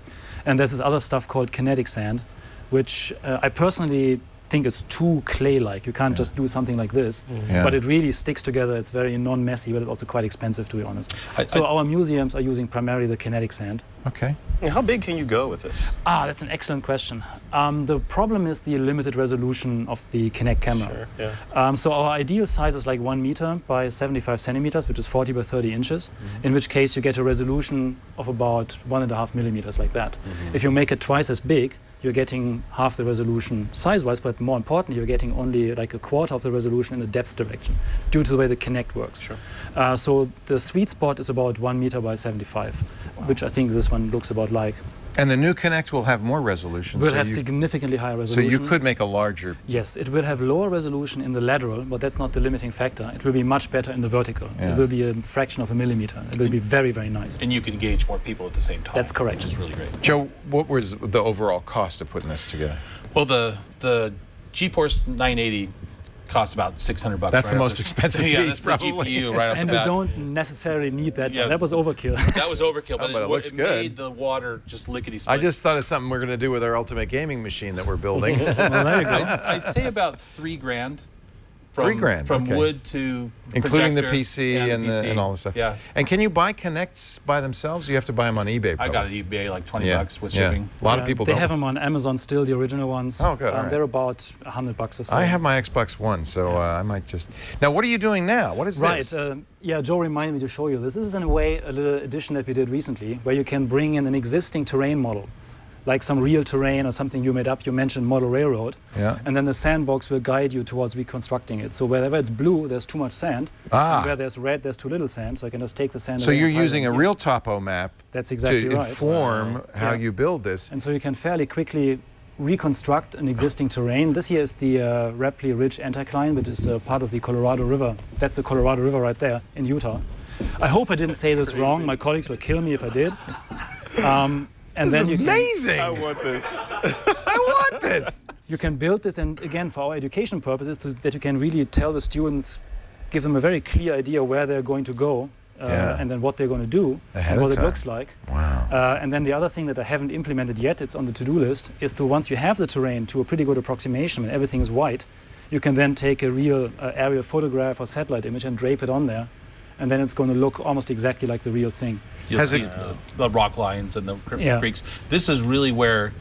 Speaker 11: And there's this other stuff called kinetic sand, which I personally think is too clay-like. You can't just do something like this, but it really sticks together. It's very non-messy, but it's also quite expensive, to be honest. So our museums are using primarily the kinetic sand.
Speaker 3: Okay.
Speaker 5: And how big can you go with this?
Speaker 11: That's an excellent question. The problem is the limited resolution of the Kinect camera.
Speaker 5: Sure,
Speaker 11: so our ideal size is like 1 meter by 75 centimeters, which is 40 by 30 inches, in which case you get a resolution of about 1.5 millimeters like that. If you make it twice as big, you're getting half the resolution size-wise, but more importantly, you're getting only like a quarter of the resolution in the depth direction due to the way the Kinect works.
Speaker 5: Sure.
Speaker 11: So the sweet spot is about 1 meter by 75, which I think this one looks about like.
Speaker 3: And the new Kinect will have more resolution.
Speaker 11: Will have significantly higher resolution.
Speaker 3: So you could make a larger.
Speaker 11: Yes, it will have lower resolution in the lateral, but that's not the limiting factor. It will be much better in the vertical. It will be a fraction of a millimeter. It will be very, very nice.
Speaker 12: And you can engage more people at the same time.
Speaker 11: That's correct.
Speaker 12: Which is really great.
Speaker 3: Joe, what was the overall cost of putting this together?
Speaker 12: Well, the GeForce 980 costs about $600.
Speaker 3: That's the most expensive piece,
Speaker 12: that's
Speaker 3: probably.
Speaker 12: the GPU right off the bat.
Speaker 11: And we don't necessarily need that. That was overkill.
Speaker 12: That was overkill, but
Speaker 3: it looks good.
Speaker 12: Made the water just lickety-split.
Speaker 3: I just thought of something we're going to do with our ultimate gaming machine that we're building.
Speaker 11: Well, there you go.
Speaker 12: I'd say about $3,000.
Speaker 3: $3,000,
Speaker 12: From
Speaker 3: okay.
Speaker 12: wood to
Speaker 3: including the
Speaker 12: projector
Speaker 3: PC and all the stuff.
Speaker 12: Yeah.
Speaker 3: And can you buy Kinects by themselves? Or you have to buy them on eBay. Probably.
Speaker 12: I got it on eBay like $20 with shipping.
Speaker 3: A lot of people
Speaker 11: They
Speaker 3: don't.
Speaker 11: have them on Amazon still, the original ones.
Speaker 3: Oh, good. All right.
Speaker 11: They're about $100 or so.
Speaker 3: I have my Xbox One, so I might just. Now, what are you doing now? What is this?
Speaker 11: Right. Joe reminded me to show you this. This is in a way a little addition that we did recently, where you can bring in an existing terrain model, like some real terrain or something you made up. You mentioned model railroad. And then the sandbox will guide you towards reconstructing it. So wherever it's blue, there's too much sand. And where there's red, there's too little sand. So I can just take the sand
Speaker 3: So
Speaker 11: away.
Speaker 3: you're using a real topo map
Speaker 11: That's exactly
Speaker 3: to
Speaker 11: right.
Speaker 3: inform how you build this.
Speaker 11: And so you can fairly quickly reconstruct an existing terrain. This here is the Rapley Ridge anticline, which is part of the Colorado River. That's the Colorado River right there in Utah. I hope I didn't say this wrong. My colleagues will kill me if I did.
Speaker 3: And then amazing!
Speaker 5: I want this.
Speaker 3: I want this!
Speaker 11: You can build this, and again, for our education purposes, that you can really tell the students, give them a very clear idea where they're going to go, and then what they're going to do, and what it looks like.
Speaker 3: Wow.
Speaker 11: And then the other thing that I haven't implemented yet, it's on the to-do list, is to once you have the terrain to a pretty good approximation, when everything is white, you can then take a real aerial photograph or satellite image and drape it on there. And then it's going to look almost exactly like the real thing.
Speaker 12: You'll see the rock lines and the creeks. This is really where,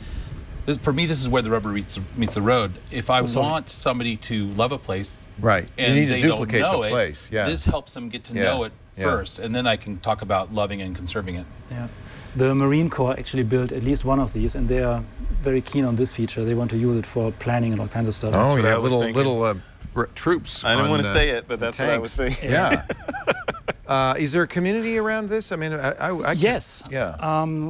Speaker 12: for me, this is where the rubber meets the road. If I want somebody to love a place,
Speaker 3: and
Speaker 12: you
Speaker 3: need
Speaker 12: they
Speaker 3: to duplicate
Speaker 12: don't know
Speaker 3: the place,
Speaker 12: this helps them get to know it first, and then I can talk about loving and conserving it.
Speaker 11: Yeah. The Marine Corps actually built at least one of these, and they are very keen on this feature. They want to use it for planning and all kinds of stuff.
Speaker 3: Oh, yeah, little troops.
Speaker 5: I didn't want to
Speaker 3: on,
Speaker 5: say it, but that's what I was
Speaker 3: tanks.
Speaker 5: thinking.
Speaker 3: Yeah. Is there a community around this? I mean,
Speaker 11: yes.
Speaker 3: Yeah.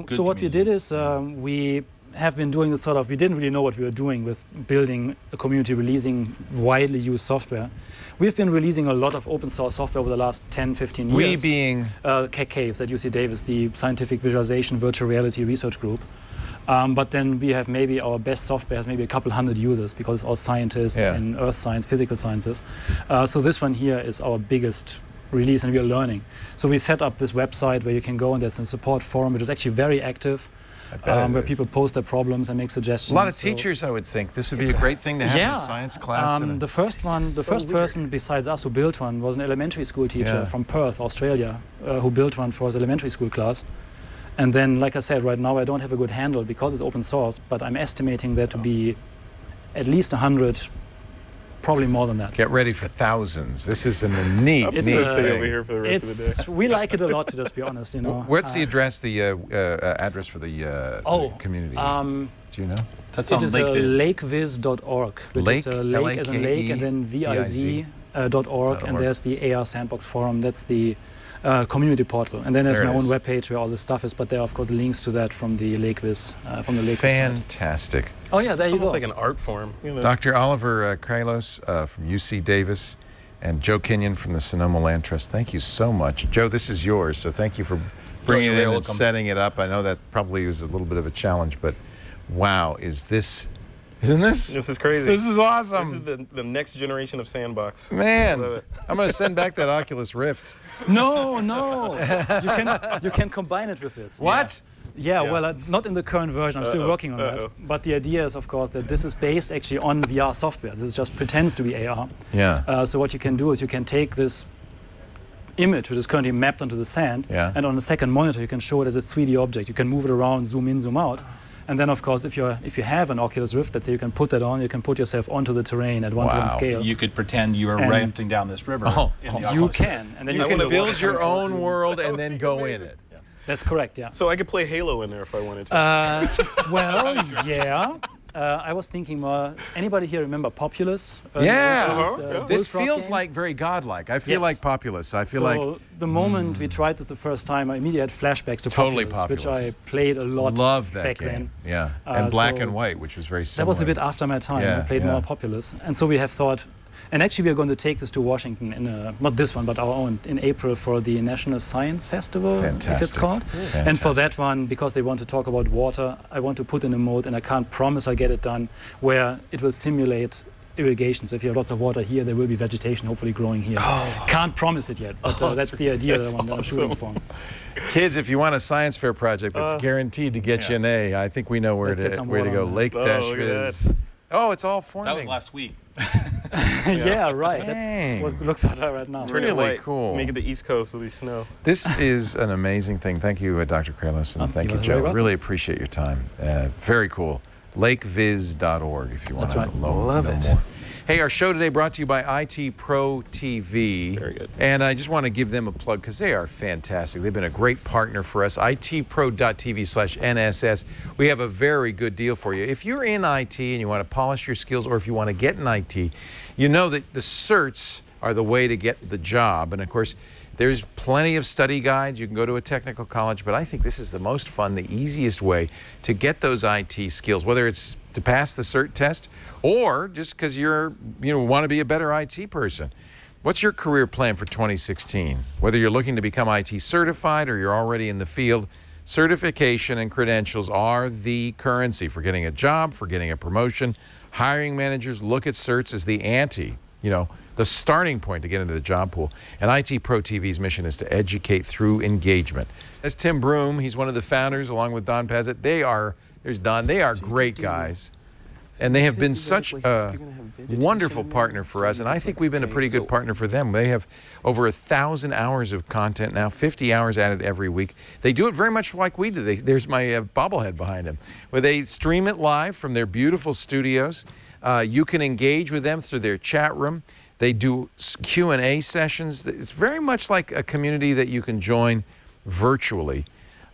Speaker 11: So what we did is we have been doing this we didn't really know what we were doing with building a community, releasing widely used software. We've been releasing a lot of open source software over the last 10, 15 years.
Speaker 3: We being?
Speaker 11: CAVES at UC Davis, the Scientific Visualization Virtual Reality Research Group. But then we have maybe our best software has maybe a couple hundred users because it's all scientists in earth science, physical sciences. So this one here is our biggest release and we are learning. So we set up this website where you can go and there's a support forum which is actually very active. Where people post their problems and make suggestions.
Speaker 3: A lot of teachers, I would think. This would be a great thing to have in a science class.
Speaker 11: The first person besides us who built one was an elementary school teacher from Perth, Australia, who built one for his elementary school class. And then, like I said, right now I don't have a good handle because it's open source, but I'm estimating there to be at least 100, probably more than that.
Speaker 3: Get ready for thousands. This is a neat
Speaker 5: Stay over here for the rest of the day.
Speaker 11: We like it a lot, to just be honest.
Speaker 3: What's the address? The address for the community? Do you know?
Speaker 11: That's on lakeviz.org, which is lake as in lake, and then viz.org, and there's the AR Sandbox forum. That's the community portal, and then there's my own webpage where all this stuff is. But there are of course links to that from the LakeViz
Speaker 3: Fantastic.
Speaker 11: Site. Oh yeah, there you go.
Speaker 5: It's almost like an art form.
Speaker 3: Dr. Oliver Kreylos from UC Davis and Joe Kinyon from the Sonoma Land Trust. Thank you so much, Joe. This is yours, so thank you for bringing it in and setting it up. I know that probably was a little bit of a challenge, but wow, isn't this?
Speaker 5: This is crazy.
Speaker 3: This is awesome.
Speaker 5: This is the next generation of Sandbox.
Speaker 3: Man, I'm going to send back that Oculus Rift.
Speaker 11: No. You can combine it with this.
Speaker 3: What?
Speaker 11: Yeah, well, not in the current version. I'm still working on that. But the idea is, of course, that this is based actually on VR software. This just pretends to be AR.
Speaker 3: Yeah.
Speaker 11: So what you can do is you can take this image, which is currently mapped onto the sand, and on the second monitor you can show it as a 3D object. You can move it around, zoom in, zoom out. And then, of course, if you have an Oculus Rift, let's say, you can put that on. You can put yourself onto the terrain at one-to-one scale.
Speaker 12: You could pretend you are rafting down this river.
Speaker 11: You can, and then you can
Speaker 3: build your own world and then go in it.
Speaker 11: That's correct. Yeah.
Speaker 5: So I could play Halo in there if I wanted to.
Speaker 11: Well, yeah. I was thinking more. Anybody here remember Populous?
Speaker 3: This feels like very godlike. I feel like Populous. I feel like
Speaker 11: the moment we tried this the first time, I immediately had flashbacks to Populous, which I played a lot.
Speaker 3: Love that
Speaker 11: back
Speaker 3: game.
Speaker 11: then.
Speaker 3: Yeah, and Black and White, which was very similar.
Speaker 11: That was a bit after my time. I played more Populous, and so we have thought. And actually, we are going to take this to Washington in not this one, but our own, in April for the National Science Festival, if it's called. And for that one, because they want to talk about water, I want to put in a mode, and I can't promise I'll get it done, where it will simulate irrigation. So if you have lots of water here, there will be vegetation hopefully growing here. Can't promise it yet, but that's the idea that I'm shooting for.
Speaker 3: Kids, if you want a science fair project that's guaranteed to get you an A, I think we know where to go. Lake-Viz. Oh, it's all forming.
Speaker 12: That was last week.
Speaker 11: Yeah, right. That's what looks like right now.
Speaker 5: Turn
Speaker 3: really
Speaker 5: it white.
Speaker 3: Cool.
Speaker 5: Make it the East Coast, it'll be snow.
Speaker 3: This is an amazing thing. Thank you, Dr. Kreylos, and thank you, Joe. Really appreciate your time. Very cool. Lakeviz.org if you want to know more. Hey, our show today brought to you by IT Pro TV.
Speaker 5: Very good.
Speaker 3: And I just want to give them a plug because they are fantastic. They've been a great partner for us. itpro.tv/NSS. We have a very good deal for you. If you're in IT and you want to polish your skills, or if you want to get in IT, you know that the certs are the way to get the job. And of course, there's plenty of study guides. You can go to a technical college, but I think this is the most fun, the easiest way to get those IT skills, whether it's to pass the cert test or just because you want to be a better IT person. What's your career plan for 2016? Whether you're looking to become IT certified or you're already in the field, certification and credentials are the currency for getting a job, for getting a promotion. Hiring managers look at certs as the ante, the starting point to get into the job pool. And IT Pro TV's mission is to educate through engagement. As Tim Broom, he's one of the founders, along with Don Pazzett. There's Don. They are great guys. And they have been such a wonderful partner for us. And I think we've been a pretty good partner for them. They have over 1,000 hours of content now, 50 hours added every week. They do it very much like we do. There's my bobblehead behind them. Where they stream it live from their beautiful studios. You can engage with them through their chat room. They do Q&A sessions. It's very much like a community that you can join virtually,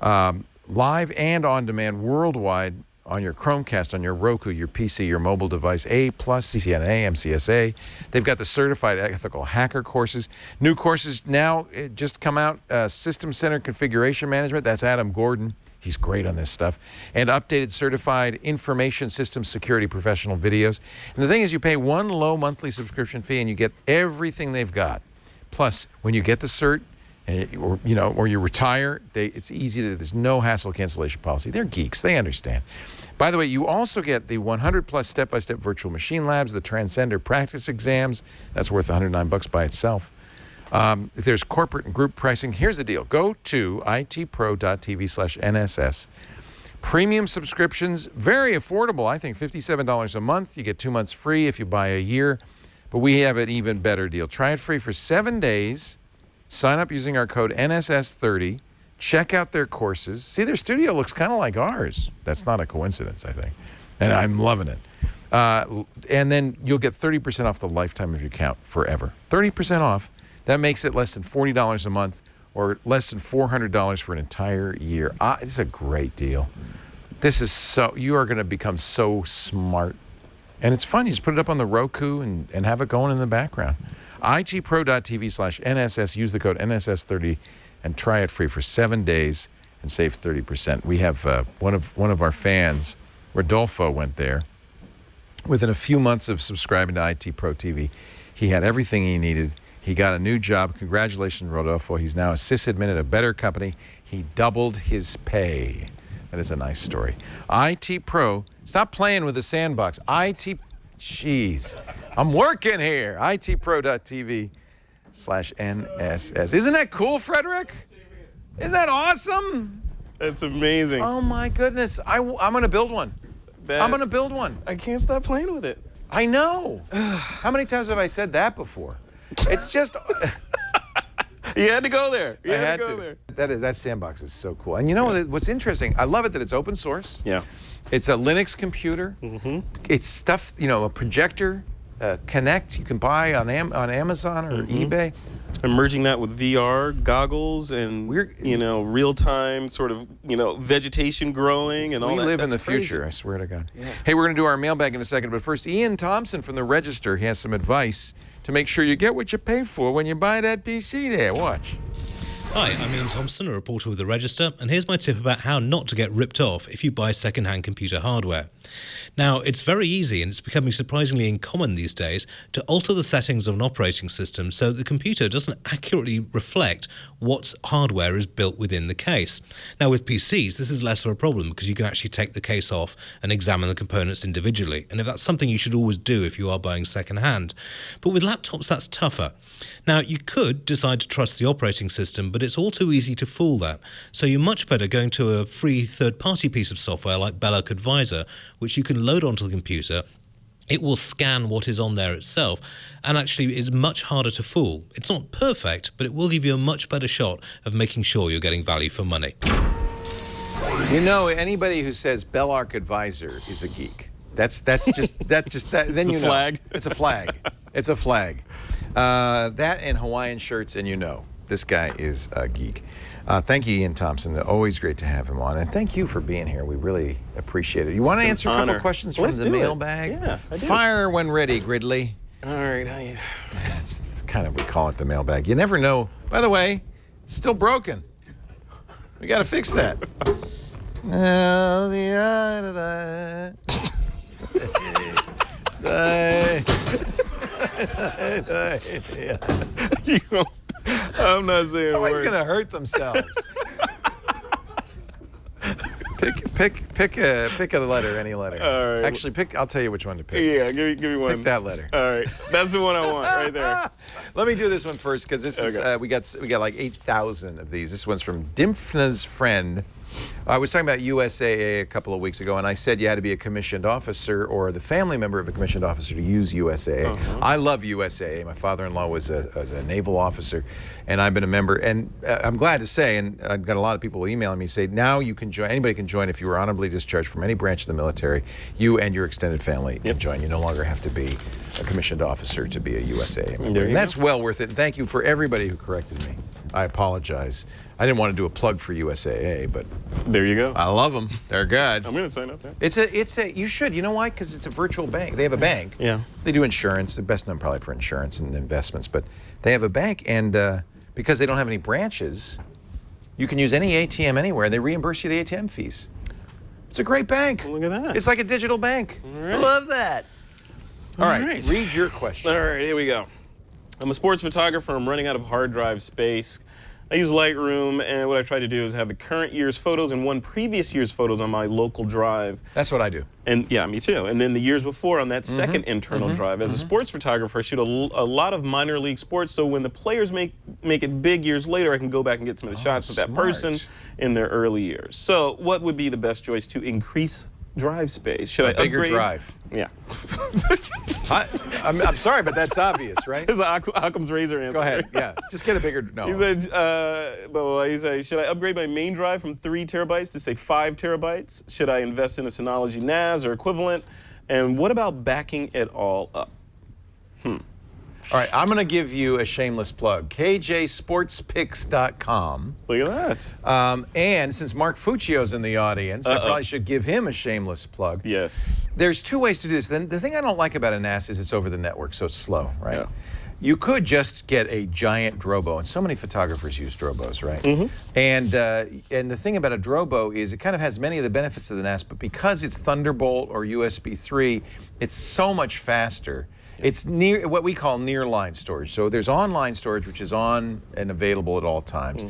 Speaker 3: live and on demand worldwide. on your Chromecast, on your Roku, your PC, your mobile device, A+, CCNA, MCSA. They've got the Certified Ethical Hacker courses. New courses now just come out, System Center Configuration Management. That's Adam Gordon. He's great on this stuff. And updated Certified Information Systems Security Professional videos. And the thing is, you pay one low monthly subscription fee and you get everything they've got. Plus, when you get the cert, or you retire, it's easy. There's no hassle cancellation policy. They're geeks. They understand. By the way, you also get the 100+ step-by-step virtual machine labs, the Transcender practice exams. That's worth $109 by itself. There's corporate and group pricing. Here's the deal. Go to itpro.tv/NSS. Premium subscriptions, very affordable. I think $57 a month. You get 2 months free if you buy a year. But we have an even better deal. Try it free for 7 days. Sign up using our code NSS30. Check out their courses. See, their studio looks kind of like ours. That's not a coincidence, I think. And I'm loving it. And then you'll get 30% off the lifetime of your account forever. 30% off. That makes it less than $40 a month or less than $400 for an entire year. It's a great deal. You are going to become so smart. And it's fun. You just put it up on the Roku and have it going in the background. itpro.tv/NSS. Use the code NSS30 and try it free for 7 days and save 30%. We have one of our fans, Rodolfo, went there. Within a few months of subscribing to IT Pro TV, he had everything he needed. He got a new job. Congratulations, Rodolfo. He's now a sysadmin at a better company. He doubled his pay. That is a nice story. IT Pro. Stop playing with the sandbox. Jeez. I'm working here. itpro.tv/NSS. Isn't that cool, Frederick? Isn't that awesome?
Speaker 5: That's amazing.
Speaker 3: Oh, my goodness. I'm going to build one. I'm going to build one.
Speaker 5: I can't stop playing with it.
Speaker 3: I know. How many times have I said that before? It's just...
Speaker 5: You had to go there. You had to go there.
Speaker 3: That sandbox is so cool. And you know what's interesting? I love it that it's open source.
Speaker 5: Yeah.
Speaker 3: It's a Linux computer.
Speaker 5: Mm-hmm.
Speaker 3: It's stuff, a projector, Connect you can buy on Amazon or eBay.
Speaker 5: And merging that with VR goggles and real-time sort of vegetation growing and all that.
Speaker 3: We live in the
Speaker 5: crazy.
Speaker 3: future, I swear to God.
Speaker 5: Yeah.
Speaker 3: Hey, we're going to do our mailbag in a second, but first, Ian Thompson from the Register, he has some advice to make sure you get what you pay for when you buy that PC there. Watch.
Speaker 13: Hi, I'm Ian Thompson, a reporter with The Register, and here's my tip about how not to get ripped off if you buy second-hand computer hardware. Now, it's very easy, and it's becoming surprisingly uncommon these days, to alter the settings of an operating system so that the computer doesn't accurately reflect what hardware is built within the case. Now, with PCs, this is less of a problem because you can actually take the case off and examine the components individually, and if that's something you should always do if you are buying second-hand. But with laptops, that's tougher. Now, you could decide to trust the operating system, but it's all too easy to fool that. So you're much better going to a free third-party piece of software like Belloc Advisor, which you can load onto the computer. It will scan what is on there itself, and actually is much harder to fool. It's not perfect, but it will give you a much better shot of making sure you're getting value for money.
Speaker 3: Anybody who says Belloc Advisor is a geek. That's just that. Then
Speaker 5: it's a flag.
Speaker 3: It's a flag. It's a flag. That and Hawaiian shirts, and this guy is a geek. Thank you, Ian Thompson. Always great to have him on. And thank you for being here. We really appreciate it. You want to answer a couple questions from the mailbag?
Speaker 5: Yeah, I do.
Speaker 3: Fire when ready, Gridley.
Speaker 5: All right.
Speaker 3: That's we call it the mailbag. You never know. By the way, it's still broken. We got to fix that.
Speaker 5: I'm not saying
Speaker 3: Someone's going to hurt themselves. Pick a letter, any letter.
Speaker 5: All right.
Speaker 3: Actually, I'll tell you which one to pick.
Speaker 5: Yeah, give me one.
Speaker 3: Pick that letter.
Speaker 5: All right. That's the one I want right there.
Speaker 3: Let me do this one first because this is we got like 8,000 of these. This one's from Dimphna's friend. I was talking about USAA a couple of weeks ago, and I said you had to be a commissioned officer or the family member of a commissioned officer to use USAA. Uh-huh. I love USAA. My father-in-law was a naval officer, and I've been a member. And I'm glad to say, and I've got a lot of people emailing me say, now you can join. Anybody can join if you were honorably discharged from any branch of the military. You and your extended family can join. You no longer have to be a commissioned officer to be a USAA member. And that's well worth it. And thank you for everybody who corrected me. I apologize I didn't want to do a plug for USAA, but
Speaker 5: there you go.
Speaker 3: I love them. They're good.
Speaker 5: I'm going to sign up.
Speaker 3: You should. You know why? Because it's a virtual bank. They have a bank.
Speaker 5: Yeah.
Speaker 3: They do insurance. They're best known probably for insurance and investments, but they have a bank, and because they don't have any branches, you can use any ATM anywhere, and they reimburse you the ATM fees. It's a great bank.
Speaker 5: Well, look at that.
Speaker 3: It's like a digital bank.
Speaker 5: All right.
Speaker 3: I love that. All right. Read your question.
Speaker 5: All right, here we go. I'm a sports photographer. I'm running out of hard drive space. I use Lightroom, and what I try to do is have the current year's photos and one previous year's photos on my local drive.
Speaker 3: That's what I do.
Speaker 5: And yeah, me too. And then the years before on that second internal drive. As a sports photographer, I shoot a lot of minor league sports, so when the players make it big years later, I can go back and get some of the shots of that person in their early years. So what would be the best choice to increase drive space? Should I upgrade?
Speaker 3: Bigger drive.
Speaker 5: Yeah.
Speaker 3: I'm sorry, but that's obvious, right?
Speaker 5: This is Occam's razor answer.
Speaker 3: Go ahead. Yeah. Just get a bigger. No.
Speaker 5: He said, should I upgrade my main drive from 3 terabytes to say 5 terabytes? Should I invest in a Synology NAS or equivalent? And what about backing it all up?
Speaker 3: All right, I'm going to give you a shameless plug. KJSportsPicks.com.
Speaker 5: Look at that.
Speaker 3: And since Mark Fuccio's in the audience, I probably should give him a shameless plug.
Speaker 5: Yes.
Speaker 3: There's 2 ways to do this. The thing I don't like about a NAS is it's over the network, so it's slow, right?
Speaker 5: Yeah.
Speaker 3: You could just get a giant Drobo, and so many photographers use Drobos, right? And the thing about a Drobo is it kind of has many of the benefits of the NAS, but because it's Thunderbolt or USB 3, it's so much faster. It's near what we call nearline storage. So there's online storage, which is on and available at all times.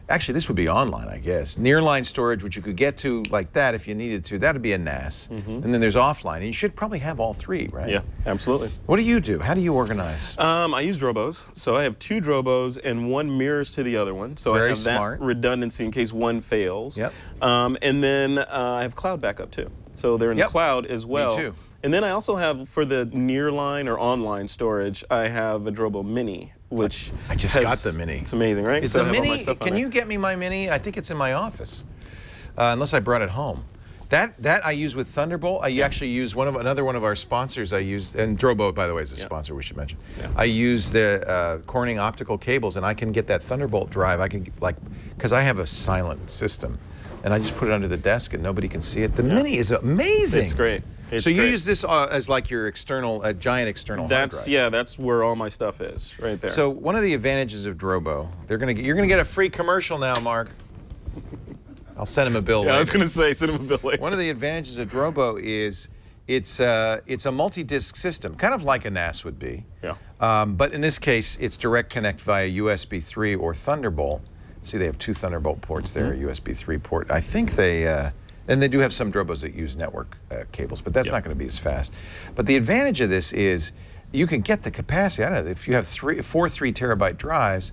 Speaker 3: Actually, this would be online, I guess. Nearline storage, which you could get to like that if you needed to. That would be a NAS. And then there's offline. And you should probably have all 3, right?
Speaker 5: Yeah, absolutely.
Speaker 3: What do you do? How do you organize?
Speaker 5: I use Drobos. So I have 2 Drobos and one mirrors to the other one. So
Speaker 3: Very
Speaker 5: I have
Speaker 3: smart.
Speaker 5: that redundancy in case one fails.
Speaker 3: Yep.
Speaker 5: And then I have cloud backup too. So they're in the cloud as well.
Speaker 3: Me too.
Speaker 5: And then I also have, for the nearline or online storage, I have a Drobo Mini, which
Speaker 3: I just got the Mini.
Speaker 5: It's amazing, right?
Speaker 3: Is
Speaker 5: So I
Speaker 3: the
Speaker 5: have all my
Speaker 3: Mini?
Speaker 5: stuff on
Speaker 3: Can
Speaker 5: there.
Speaker 3: you get me my Mini? I think it's in my office, unless I brought it home. That I use with Thunderbolt. I actually use another one of our sponsors. I use, and Drobo, by the way, is a sponsor. We should mention. I use the Corning optical cables, and I can get that Thunderbolt drive. I can because I have a silent system, and I just put it under the desk, and nobody can see it. The Mini is amazing.
Speaker 5: It's great.
Speaker 3: So you use this as like your external, giant external hard drive.
Speaker 5: Yeah, that's where all my stuff is, right there.
Speaker 3: So one of the advantages of Drobo, you're gonna get a free commercial now, Mark. I'll send him a bill later.
Speaker 5: I was gonna say, send him a bill later.
Speaker 3: One of the advantages of Drobo is it's a multi-disc system, kind of like a NAS would be.
Speaker 5: Yeah.
Speaker 3: But in this case, it's direct connect via USB 3 or Thunderbolt. See, they have 2 Thunderbolt ports there, a USB 3 port. I think and they do have some Drobos that use network cables, but that's not going to be as fast. But the advantage of this is you can get the capacity. I don't know, if you have 4 3-terabyte drives,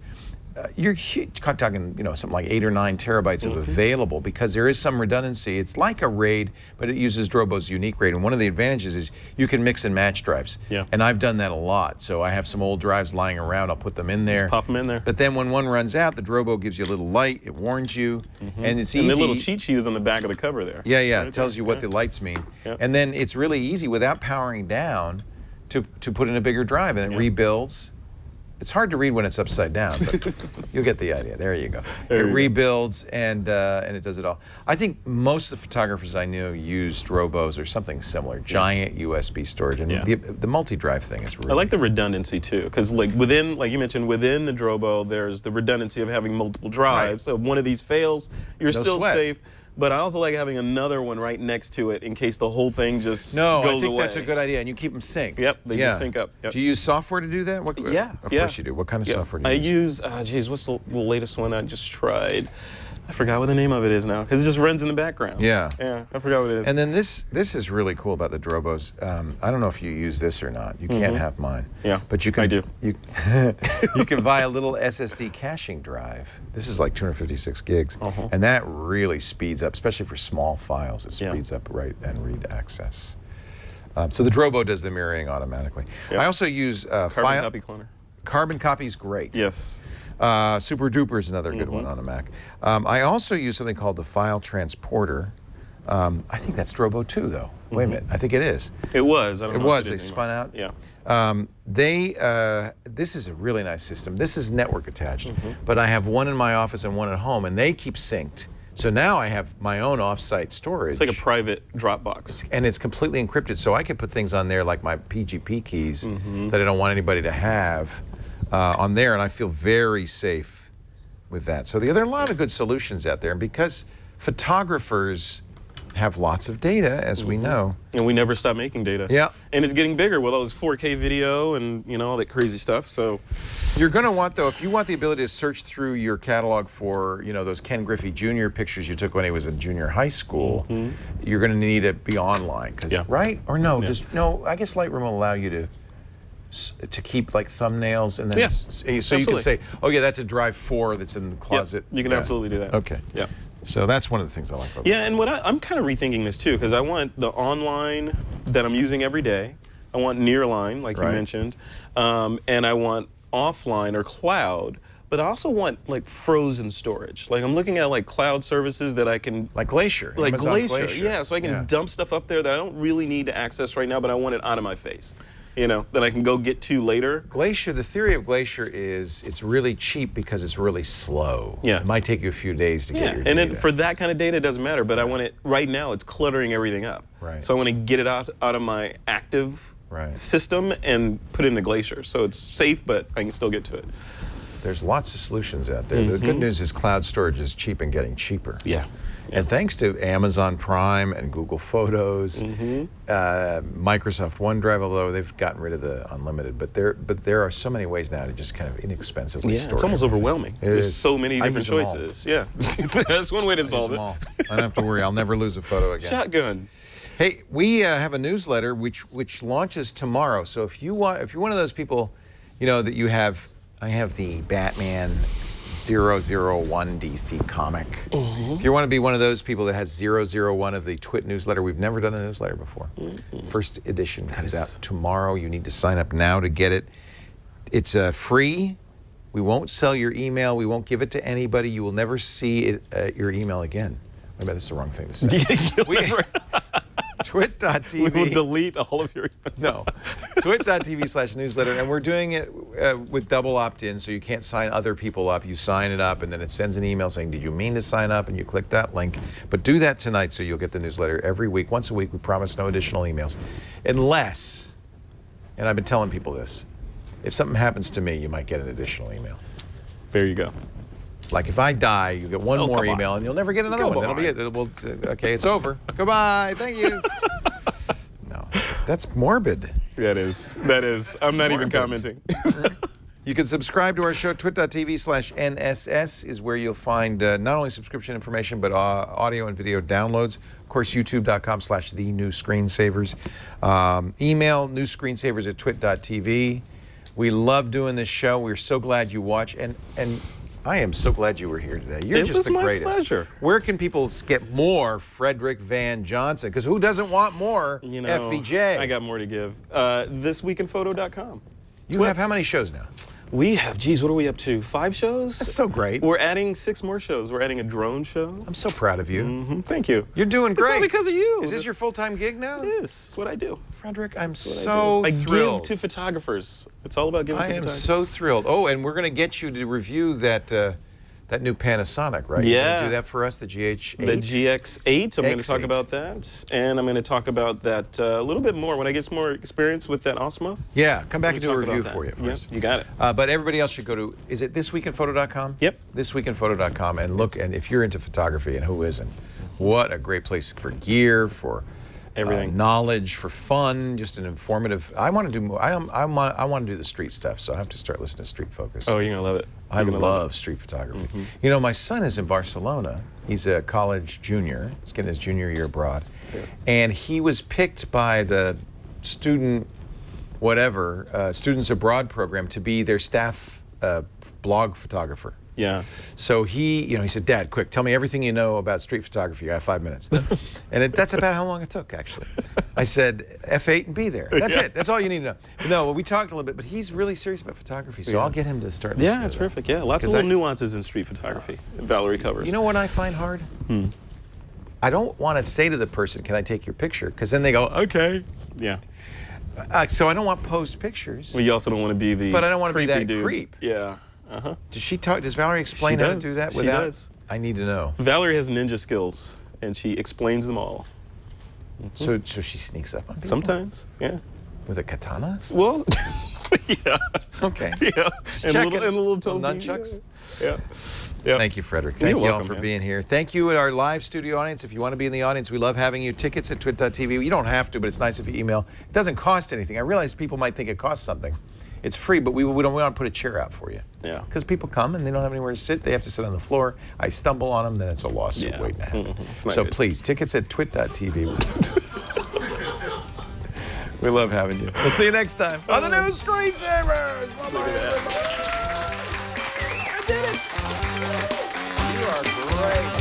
Speaker 3: you're talking, something like 8 or 9 terabytes of available, because there is some redundancy. It's like a RAID, but it uses Drobo's unique RAID. And one of the advantages is you can mix and match drives.
Speaker 5: Yeah.
Speaker 3: And I've done that a lot. So I have some old drives lying around. I'll put them in there.
Speaker 5: Just pop them in there.
Speaker 3: But then when one runs out, the Drobo gives you a little light. It warns you, and it's easy.
Speaker 5: And the little cheat sheet is on the back of the cover there.
Speaker 3: Yeah, yeah.
Speaker 5: Right
Speaker 3: It tells
Speaker 5: there.
Speaker 3: you what the lights mean.
Speaker 5: Yeah.
Speaker 3: And then it's really easy without powering down to put in a bigger drive, and it rebuilds. It's hard to read when it's upside down, but you'll get the idea. There you go. It rebuilds, and it does it all. I think most of the photographers I knew used Drobos or something similar, giant USB storage, and the multi-drive thing is really
Speaker 5: I like the redundancy too, because like you mentioned, within the Drobo, there's the redundancy of having multiple drives. So if one of these fails, you're
Speaker 3: No
Speaker 5: still
Speaker 3: sweat.
Speaker 5: safe. But I also like having another one right next to it in case the whole thing just
Speaker 3: No,
Speaker 5: goes
Speaker 3: I think
Speaker 5: away.
Speaker 3: that's a good idea, and you keep them synced.
Speaker 5: Yep, they just sync up. Yep.
Speaker 3: Do you use software to do that?
Speaker 5: Yeah,
Speaker 3: Of course you do. What kind of software do you use?
Speaker 5: I use, what's the latest one I just tried? I forgot what the name of it is now, because it just runs in the background.
Speaker 3: Yeah.
Speaker 5: Yeah, I forgot what it is.
Speaker 3: And then this is really cool about the Drobos. I don't know if you use this or not. You can't have mine.
Speaker 5: Yeah,
Speaker 3: but you can.
Speaker 5: I do.
Speaker 3: You can buy a little SSD caching drive. This is like 256 gigs, and that really speeds up, especially for small files. It speeds up write and read access. So the Drobo does the mirroring automatically.
Speaker 5: Yep.
Speaker 3: I also use
Speaker 5: Carbon copy cloner.
Speaker 3: Carbon copy is great.
Speaker 5: Yes.
Speaker 3: Super Duper is another good one on a Mac. I also use something called the File Transporter. I think that's Drobo 2, though. Wait a minute. I think it is.
Speaker 5: It was. I don't
Speaker 3: it
Speaker 5: know
Speaker 3: was.
Speaker 5: if
Speaker 3: They
Speaker 5: is
Speaker 3: spun out.
Speaker 5: Yeah.
Speaker 3: This is a really nice system. This is network attached, but I have one in my office and one at home, and they keep synced. So now I have my own off-site storage.
Speaker 5: It's like a private Dropbox.
Speaker 3: And it's completely encrypted, so I can put things on there like my PGP keys that I don't want anybody to have on there, and I feel very safe with that. So there are a lot of good solutions out there, and because photographers have lots of data, as we know.
Speaker 5: And we never stop making data.
Speaker 3: Yeah.
Speaker 5: And it's getting bigger with all this 4K video and, you know, all that crazy stuff. So
Speaker 3: you're going to want, though, if you want the ability to search through your catalog for, you know, those Ken Griffey Jr. pictures you took when he was in junior high school, you're going to need it be online. Right? Or no, just, no, I guess Lightroom will allow you to keep like thumbnails and then so you can say, oh yeah, that's a drive 4 that's in the closet.
Speaker 5: You can absolutely do that.
Speaker 3: Okay.
Speaker 5: Yeah.
Speaker 3: So that's one of the things I like about
Speaker 5: and what I'm kind of rethinking this too, because I want the online that I'm using every day. I want nearline, like you mentioned, and I want offline or cloud. But I also want like frozen storage. Like I'm looking at like cloud services that I can
Speaker 3: like Glacier,
Speaker 5: like
Speaker 3: Amazon's
Speaker 5: Glacier, yeah. So I can dump stuff up there that I don't really need to access right now, but I want it out of my face. You know, that I can go get to later.
Speaker 3: Glacier, the theory of Glacier is it's really cheap because it's really slow.
Speaker 5: Yeah.
Speaker 3: It might take you a few days to get your data.
Speaker 5: And then for that kind of data, it doesn't matter, but I want it, right now, it's cluttering everything up.
Speaker 3: Right.
Speaker 5: So I want to get it out of my active system and put it into Glacier. So it's safe, but I can still get to it.
Speaker 3: There's lots of solutions out there. The good news is cloud storage is cheap and getting cheaper.
Speaker 5: Yeah.
Speaker 3: And thanks to Amazon Prime and Google Photos, Microsoft OneDrive, although they've gotten rid of the unlimited, but there are so many ways now to just kind of inexpensively store.
Speaker 5: It's almost overwhelming. There's so many different
Speaker 3: use them
Speaker 5: choices. Yeah, that's one way to solve it.
Speaker 3: I don't have to worry. I'll never lose a photo again.
Speaker 5: Shotgun.
Speaker 3: Hey, we have a newsletter which launches tomorrow. So if you're one of those people, you know that I have the Batman 001 DC comic. If you want to be one of those people that has 001 of the Twit newsletter, we've never done a newsletter before. First edition comes out tomorrow. You need to sign up now to get it. It's free. We won't sell your email. We won't give it to anybody. You will never see your email again. I bet that's the wrong thing to say. Twit.tv.
Speaker 5: We will delete all of your emails.
Speaker 3: No. Twit.tv/newsletter. And we're doing it with double opt-in, so you can't sign other people up. You sign it up, and then it sends an email saying, did you mean to sign up? And you click that link. But do that tonight so you'll get the newsletter every week. Once a week, we promise no additional emails. Unless, and I've been telling people this, if something happens to me, you might get an additional email.
Speaker 5: There you go.
Speaker 3: Like if I die, you get one more email, and you'll never get another one. That'll be it. Okay, it's over. Goodbye. Thank you. No, that's morbid.
Speaker 5: That is. I'm not even commenting.
Speaker 3: You can subscribe to our show. Twit.tv/NSS is where you'll find not only subscription information, but audio and video downloads. Of course, youtube.com/thenewscreensavers. Email newscreensavers@twit.tv. We love doing this show. We're so glad you watch. And I am so glad you were here today. You're just the greatest. It was my pleasure. Where can people get more Frederick Van Johnson? Because who doesn't want more FVJ?
Speaker 5: I got more to give. Thisweekinphoto.com.
Speaker 3: You have how many shows now?
Speaker 5: We have, geez, what are we up to? 5 shows?
Speaker 3: That's so great.
Speaker 5: We're adding 6 more shows. We're adding a drone show.
Speaker 3: I'm so proud of you.
Speaker 5: Thank you.
Speaker 3: You're doing great.
Speaker 5: It's all because of you.
Speaker 3: Is this your full-time gig now?
Speaker 5: It is. It's what I do.
Speaker 3: Frederick, I'm so thrilled.
Speaker 5: I give to photographers. It's all about giving to photographers.
Speaker 3: I am so thrilled. Oh, and we're going to get you to review that new Panasonic, right?
Speaker 5: Yeah.
Speaker 3: You're going to do that for us, the GH8?
Speaker 5: The GX8. I'm going to talk about that. And I'm going to talk about that a little bit more when I get some more experience with that Osmo.
Speaker 3: Yeah, come back and do a review for you.
Speaker 5: Yes, you got it.
Speaker 3: But everybody else should go to, is it thisweekinphoto.com?
Speaker 5: Yep.
Speaker 3: Thisweekinphoto.com and look, and if you're into photography, and who isn't, what a great place for gear, for everything, knowledge, for fun, just an informative. I want to do more. I want to do the street stuff, so I have to start listening to Street Focus.
Speaker 5: Oh, you're gonna love it.
Speaker 3: I love street photography. You know, my son is in Barcelona. He's a college junior. He's getting his junior year abroad, and he was picked by the students abroad program to be their staff blog photographer.
Speaker 5: Yeah.
Speaker 3: So he said, Dad, quick, tell me everything you know about street photography. I have 5 minutes. And that's about how long it took, actually. I said, F8 and be there. That's it. That's all you need to know. No, we talked a little bit, but he's really serious about photography, so I'll get him to start listening.
Speaker 5: Yeah, that's perfect. Yeah, lots of little nuances in street photography that Valerie covers.
Speaker 3: You know what I find hard? I don't want to say to the person, can I take your picture? Because then they go, okay.
Speaker 5: Yeah.
Speaker 3: So I don't want posed pictures.
Speaker 5: Well, you also don't want to be the
Speaker 3: But I don't want to be that
Speaker 5: dude.
Speaker 3: creep.
Speaker 5: Yeah.
Speaker 3: Does Valerie explain how to do that without?
Speaker 5: She does.
Speaker 3: I need to know.
Speaker 5: Valerie has ninja skills, and she explains them all.
Speaker 3: So she sneaks up on people?
Speaker 5: Sometimes, yeah.
Speaker 3: With a katana?
Speaker 5: Well, yeah.
Speaker 3: Okay.
Speaker 5: Yeah. And a little
Speaker 3: nunchucks?
Speaker 5: Yeah. Yeah.
Speaker 3: Thank you, Frederick. Thank you all
Speaker 5: welcome,
Speaker 3: for
Speaker 5: man.
Speaker 3: being here. Thank you at our live studio audience. If you want to be in the audience, we love having you. Tickets at twit.tv. You don't have to, but it's nice if you email. It doesn't cost anything. I realize people might think it costs something. It's free, but we don't want to put a chair out for you.
Speaker 5: Yeah.
Speaker 3: Because people come and they don't have anywhere to sit. They have to sit on the floor. I stumble on them, then it's a lawsuit waiting to happen. So please, tickets at twit.tv. We love having you. We'll see you next time on the new Screensavers. Bye-bye, everybody. I did it. You are great.